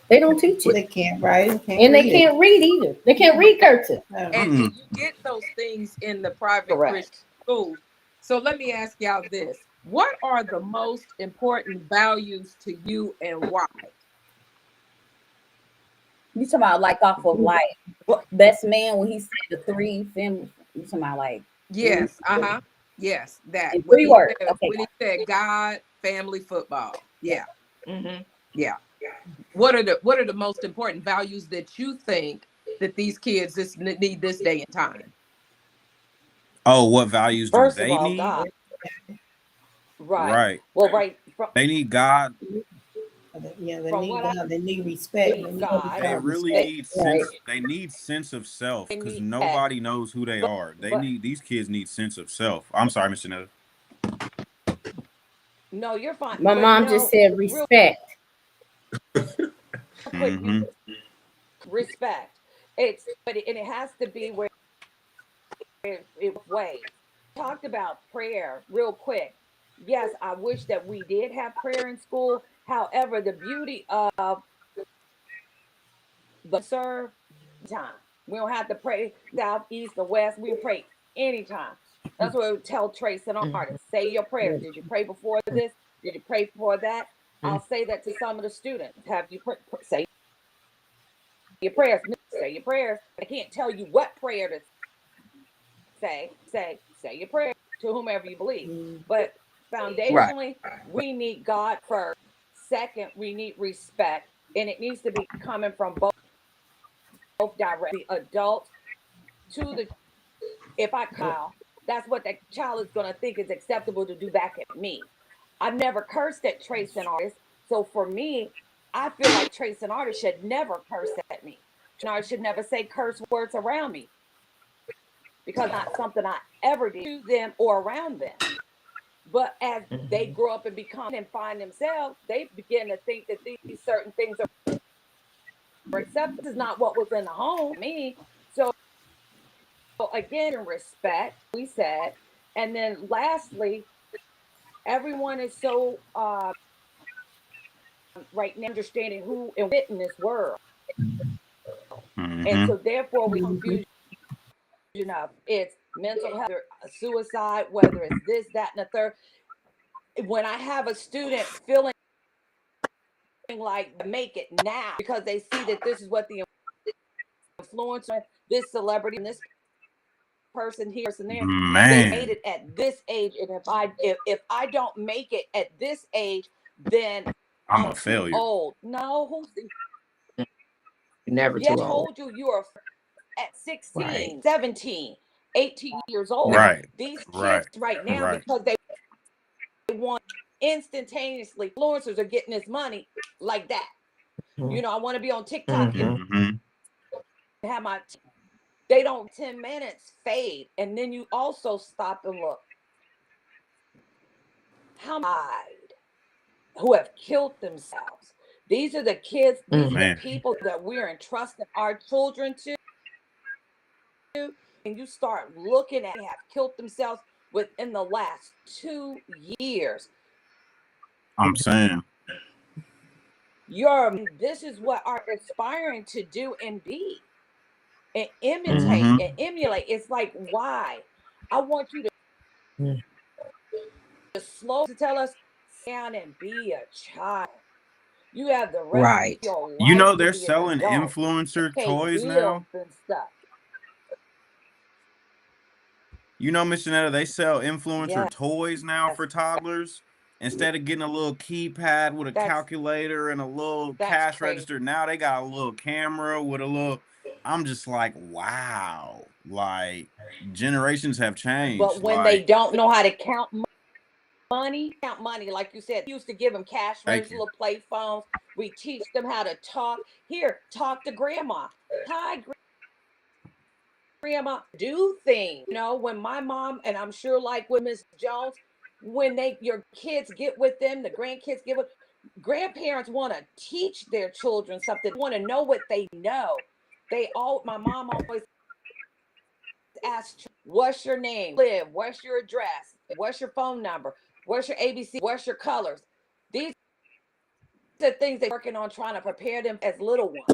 they don't teach it, They can't write, can't and they read it. can't read either. They can't read cursive. No. and Mm-mm. you get those things in the private Christian Correct. schools. So let me ask y'all this. What are the most important values to you and why? You talking about like off of like Well, best man when he said the three family. You talking about like three Yes, uh-huh. Yes, that in three words? Okay, when he said God, family, football. got Yeah. Hmm. Yeah. What are the most important values that you think that these kids need this day and time? Oh, what values do first of they all, need? God. Right. Right. Well, right They need God. Yeah, they from need what I God. They need respect. They need need to God, They start really it. respect. need Right. sense. They need sense of self they because need that. nobody knows who they But are. but These kids need sense of self. I'm sorry, Mr. Netter. no, you're fine. My But mom just no, said real respect. quick, Mm-hmm. respect. And it has to be where it ways. Talked about prayer real quick. Yes, I wish that we did have prayer in school. However, the beauty of the serve time. We don't have to pray south, east, or west. We can pray anytime. That's what we would tell Trace and Mhm. artists. Say your prayers. Mhm. Did you pray before this? Did you pray before that? I'll say that to some of the students. Have you say your prayers? Say your prayers. I can't tell you what prayer to say. Say your prayer to whomever you believe. Mm. But Right. foundationally, we need God first. Second, we need respect, and it needs to be coming from both directions. The adult to the if I call, that's what that child is gonna think is acceptable to do back at me. I've never cursed at Trace and artists. So for me, I feel like Trace and artists should never curse at me. And I should never say curse words around me because not something I ever did to them or around them. But as they grow up and become and find themselves, they begin to think that these certain things are accepted. This is not what was in the home. Me. So again, in respect, we said, and then lastly, everyone is so right now understanding who and what in this world, and Mm-hmm. so therefore we confuse of it's mental health, suicide, whether it's this, that, and the third. When I have a student feeling like make it now because they see that this is what the influencer, this celebrity, and this person here, person there, they made Man, it at this age, and if I don't make it at this age, then I'm a I'm too failure. old. No, Never yeah, too old. told you you're at Right. 16, 17, 18 years old. Never. Right, These right, kids right now, right. because they want instantaneously, influencers are getting this money like that. You know, I want to be on TikTok and Mm-hmm. have my they don't 10 minutes fade, and then you also stop and look how died who have killed themselves. These are the kids, these are the Man, people that we're entrusting our children to, and you start looking at have killed themselves within the last 2 years. I'm saying. This is what are aspiring to do and be and imitate Mm-hmm. and emulate. It's like, why? I want you to slow to tell us down and be a child. You have the rest of Right. your You life know to they're be an selling adult, influencer pay toys bills now. and stuff. You know, Miss Janetta, they sell influencer Yes, toys now for toddlers. Instead of getting a little keypad with a that's calculator and a little that's cash crazy. register, now they got a little camera with a little. I'm just like, wow. Like, generations have But changed. when they Like, don't know how to count money, like you said, we used to give them cash thank registers, you. little play phones. We teach them how to talk. Here, talk to grandma. Hi, grandma. Do things. You know, when my mom, and I'm sure like with Miss Jones, when your kids get with them, the grandkids get with grandparents want to teach their children something, want to know what they know. My mom always asked, what's your name, live, what's your address, what's your phone number, what's your ABC, what's your colors. These are things they're working on trying to prepare them as little ones.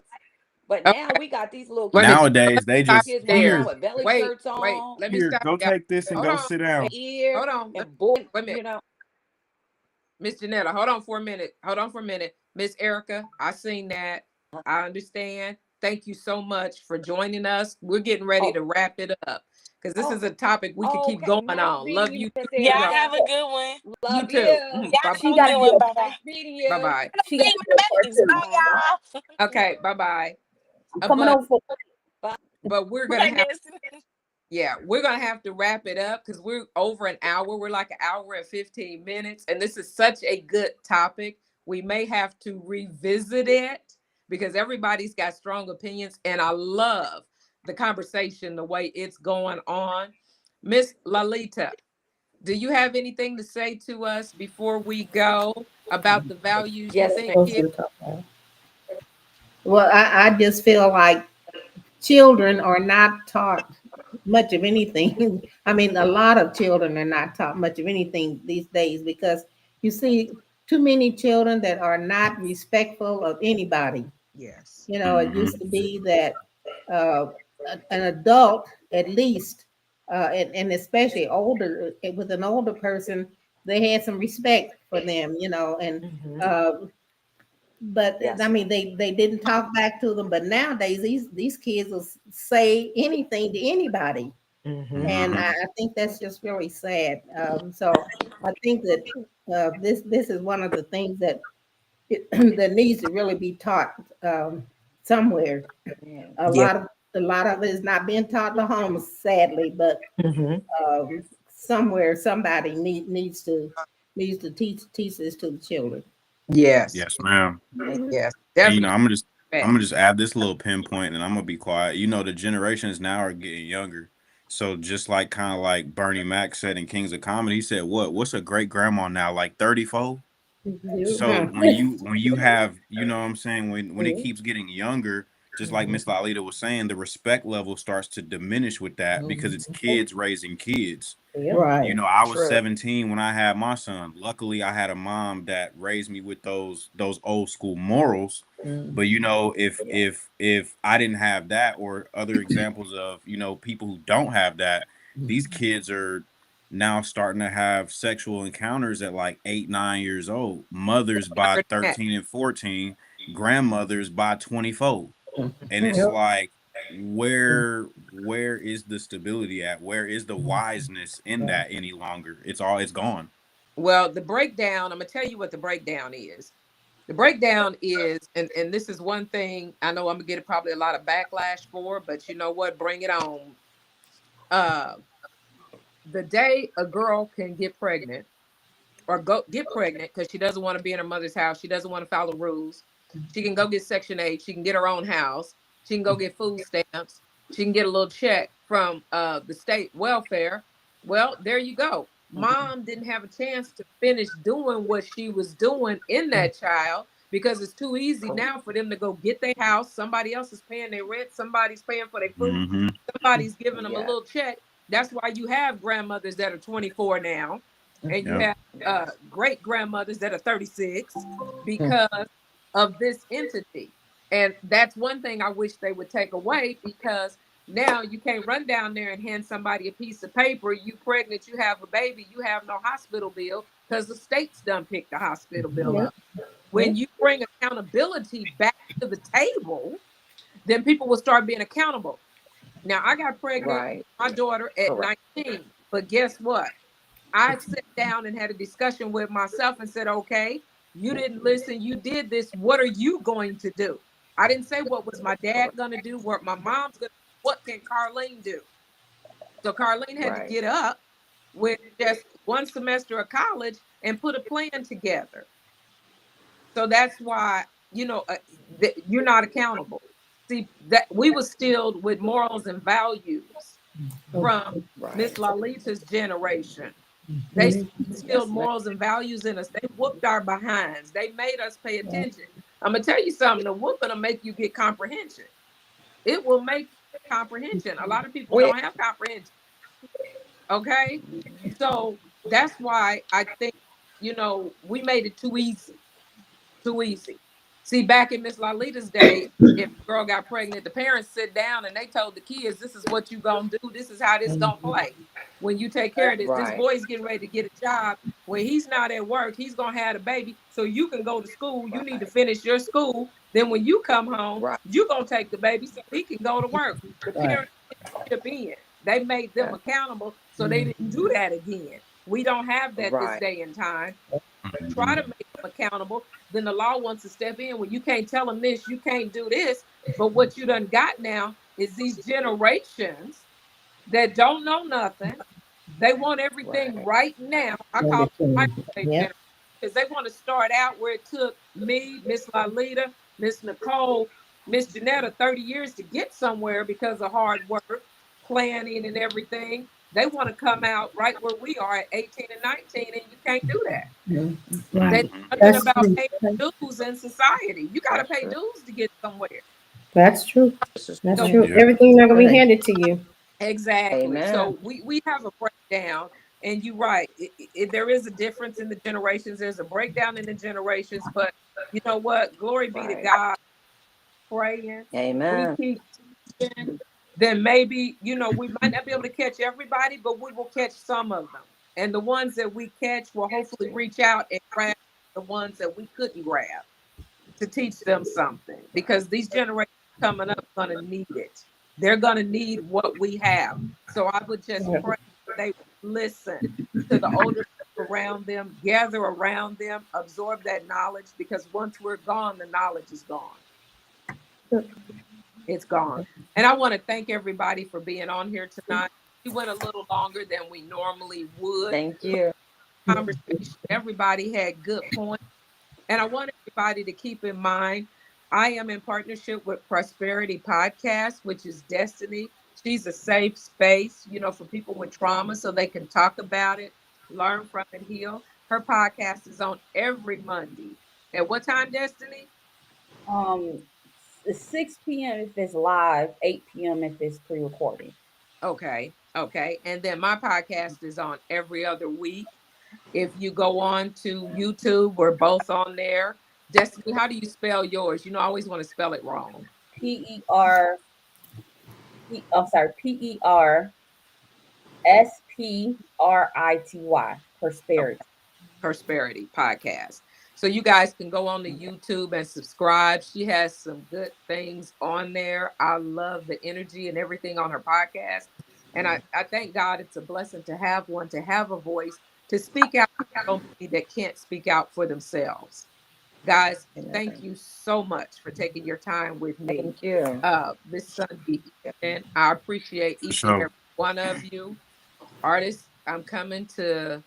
But now Okay. we got these little Wait a minute. Nowadays, they Stop just kids walking there. around here, with belly Wait, shirts wait. on Let me here, stop go you. take this and Hold go on. sit and down. ear Hold on. and boy, Wait a minute. you know. Miss Janetta, hold on for a minute. Hold on for a minute. Miss Erica, I seen that. I understand. Thank you so much for joining us. We're getting ready Oh, to wrap it up because this is oh, a topic we could keep okay. going Nice on. meeting Love you, you Miss too, Y'all Joan. have Erica. a good one. You Love too. you. Y'all Bye have She a got to good do one. a Bye bye. Nice meeting you. bye. she got See to you do with a part the babies. two. Bye Bye. y'all. Okay, bye. I'm coming But over for Bye. we're gonna Bye, have Destiny. we're gonna have to wrap it up because we're over an hour. We're like an hour and 15 minutes, and this is such a good topic. We may have to revisit it because everybody's got strong opinions, and I love the conversation the way it's going on. Miss Lalita, do you have anything to say to us before we go about the values you Yes, think ma'am. kids? Well, I just feel like children are not taught much of anything. I mean, a lot of children are not taught much of anything these days because you see too many children that are not respectful of anybody. Yes. You know, it Mm-hmm. used to be that uh, an adult, at least, and especially older, with an older person, they had some respect for them, you know, and Mm-hmm. uh, but I Yes. mean, they didn't talk back to them. But nowadays, these kids will say anything to anybody, Mm-hmm. and Mm-hmm. I think that's just really sad. So I think that this is one of the things that that needs to really be taught somewhere. Yeah. A Yeah. lot of a lot of it is not being taught in the homes, sadly, but Mm-hmm. somewhere somebody needs to teach this to the children. Yes. Yes, ma'am. Yes. And Definitely. I'm gonna just add this little pinpoint, and I'm gonna be quiet. You know, the generations now are getting younger, So just like kind of like Bernie Mac said in Kings of Comedy, he said, What's a great grandma now? Like 34?" So Mhm. when you have, you know what I'm saying, when it Mhm. keeps getting younger, just like Mhm. Miss Lalita was saying, the respect level starts to diminish with that because it's kids raising kids. Yep. You Right. know, I was True. 17 when I had my son. Luckily, I had a mom that raised me with those old school morals. Mm. But you know, if Yeah. if I didn't have that, or other examples of, people who don't have that, these kids are now starting to have sexual encounters at like 8, 9 years old. Mothers by Younger than that. 13 and 14, grandmothers by 24. And it's Yep. like, where is the stability at? Where is the wiseness in that any longer? It's gone. Well, the breakdown, I'm gonna tell you what the breakdown is. The breakdown is, and this is one thing I know I'm gonna get probably a lot of backlash for, but you know what? Bring it on. Uh, the day a girl can get pregnant or go get pregnant because she doesn't want to be in her mother's house, she doesn't want to follow rules. She can go get Section 8. She can get her own house. She can go get food stamps. She can get a little check from the state welfare. Well, there you go. Mom didn't have a chance to finish doing what she was doing in that child because it's too easy now for them to go get their house. Somebody else is paying their rent. Somebody's paying for their food. Hmm. Somebody's giving them a Yeah. little check. That's why you have grandmothers that are 24 now, and you Yeah. have great grandmothers that are 36 because of this entity. And that's one thing I wish they would take away because now you can't run down there and hand somebody a piece of paper. You pregnant, you have a baby, you have no hospital bill because the state's done picked the hospital bill Yep. up. When you bring accountability back to the table, then people will start being accountable. Now, I got pregnant, Right. my daughter at Correct. 19, but guess what? I sat down and had a discussion with myself and said, okay, you didn't listen. You did this. What are you going to do? I didn't say what was my dad Correct. going to do, what my mom's going to do. What can Carlene do? So Carlene had to Right. get up with just one semester of college and put a plan together. So that's why, you're not accountable. See, that we were stilled with morals and values from Miss Right. Lalita's generation. They Mhm. instilled Yes, ma'am. morals and values in us. They whooped our behinds. They made us pay attention. I'm gonna tell you something. The whooping will make you get comprehension. It will make you get comprehension. A lot of people We don't have comprehension. Okay, so that's why I think we made it too easy. Too easy. See, back in Miss Lalita's day, if a girl got pregnant, the parents sit down and they told the kids, "This is what you gonna do. This is how this gonna play. When you take care of this, this right. boy's getting ready to get a job where he's not at work. He's gonna have a baby, so you can go to school. You need to Right. finish your school. Then when you come home, Right. you gonna take the baby so he can go to work." The Right. parents chip in. They made them Yes. accountable, so they didn't do that again. We don't have that this Right. day and time. Try Hmm. to make them accountable, then the law wants to step in. Well, you can't tell them this, you can't do this. But what you done got now is these generations that don't know nothing. They want everything Right. right now. I call it Everything. microwave Yep. generation because they want to start out where it took me, Miss Lalita, Miss Nicole, Miss Janetta 30 years to get somewhere because of hard work, planning, and everything. They want to come out right where we are at 18 and 19, and you can't do that. Mhm. They Right. Hmm. know nothing That's about true. paying dues in society. You got to That's pay true. dues to get somewhere. That's true. This is That's So Yeah. true. Yeah. Everything's not gonna be right. handed to you. exactly. Amen. So we have a breakdown, and you're right. There is a difference in the generations. There's a breakdown in the generations, but you know what? Glory be to Right. God. Praying, we Amen. keep teaching. Then maybe we might not be able to catch everybody, but we will catch some of them. And the ones that we catch will hopefully reach out and grab the ones that we couldn't grab, to teach them something because these generations coming up are going to need it. They're going to need what we have. So I would just pray they listen to the older people around them, gather around them, absorb that knowledge because once we're gone, the knowledge is gone. It's gone. And I want to thank everybody for being on here tonight. We went a little longer than we normally would, Thank but you. conversation, everybody had good points. And I want everybody to keep in mind, I am in partnership with Prosperity Podcast, which is Destiny. She's a safe space, for people with trauma so they can talk about it, learn from it, heal. Her podcast is on every Monday. At what time, Destiny? Um, it's 6 p.m. if it's live, 8 p.m. if it's pre-recorded. Okay. Okay. And then my podcast is on every other week. If you go on to YouTube, we're both on there. Destiny, how do you spell yours? I always want to spell it wrong. P-E-R, I'm sorry, Persprity, Okay. Prosperity. Prosperity podcast. So you guys can go on to YouTube and subscribe. She has some good things on there. I love the energy and everything on her podcast. And I thank God it's a blessing to have one, to have a voice, to speak out for so many that can't speak out for themselves. Guys, thank you so much for taking your time with me Thank you. this Sunday evening. I appreciate For each and sure. every one of you. Artists, I'm coming to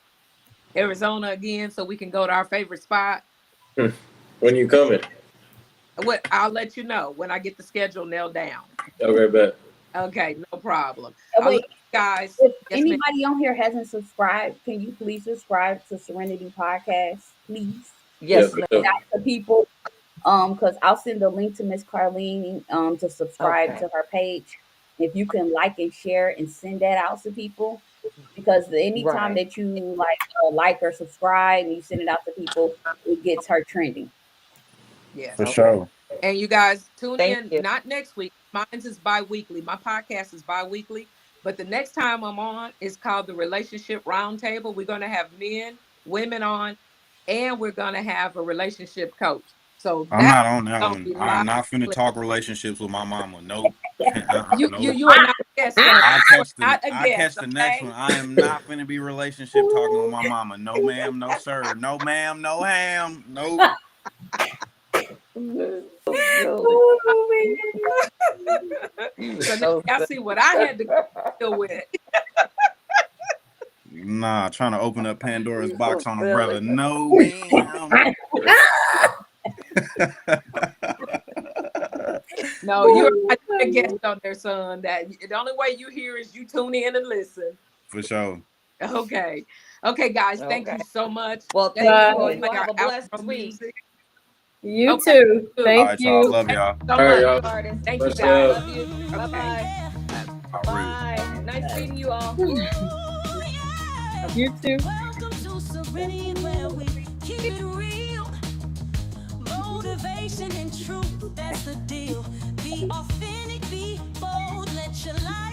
Arizona again so we can go to our favorite spot. When you coming? What I'll let you know when I get the schedule nailed down. Okay, bet. Okay, no problem. I love Wait, you guys. if Yes, ma'am. anybody on here hasn't subscribed, can you please subscribe to Serenity Podcast, please? Yeah, Yes, for Send sure. ma'am. out to people. Because I'll send a link to Miss Carlene to subscribe Okay. to her page. If you can like and share and send that out to people, because anytime Right. that you like or subscribe and you send it out to people, it gets her trending. For Yes. Okay. sure. And you guys tune Thank in, you. not next week. Mine's is bi-weekly. My podcast is bi-weekly. But the next time I'm on is called the Relationship Roundtable. We're going to have men, women on, and we're going to have a relationship coach. So I'm that's not on that going to one. be I am live. not finna talk relationships with my mama. Nope. You Nope. you are not a guest on. I You are catch the not a I guest, catch the next okay? one. I am not finna be relationship talking with my mama. No ma'am, no sir. No ma'am, no ham. Nope. So silly. Oh So now So y'all silly. see what I had to deal with. Nah, trying to open up Pandora's You're so box on a brother. silly. No ma'am. No, you're not a guest on there, son. That the only way you hear is you tune in and listen. For sure. Okay. Okay, guys, thank Okay. you so much. Well, Let's thank you Bye. all. You play all our have a blessed outro week. music. You Okay. too. All Thank right, y'all. you. Love Thank y'all. you so All right, much. Love y'all. you, artist. Thank you Much guys. love. Love you. Okay. Bye-bye. Already. Bye. Nice meeting you all. Ooh, yeah. You too. Welcome to Serenity, where we keep it real. Motivation and truth, that's the deal. Be authentic, be bold, let your light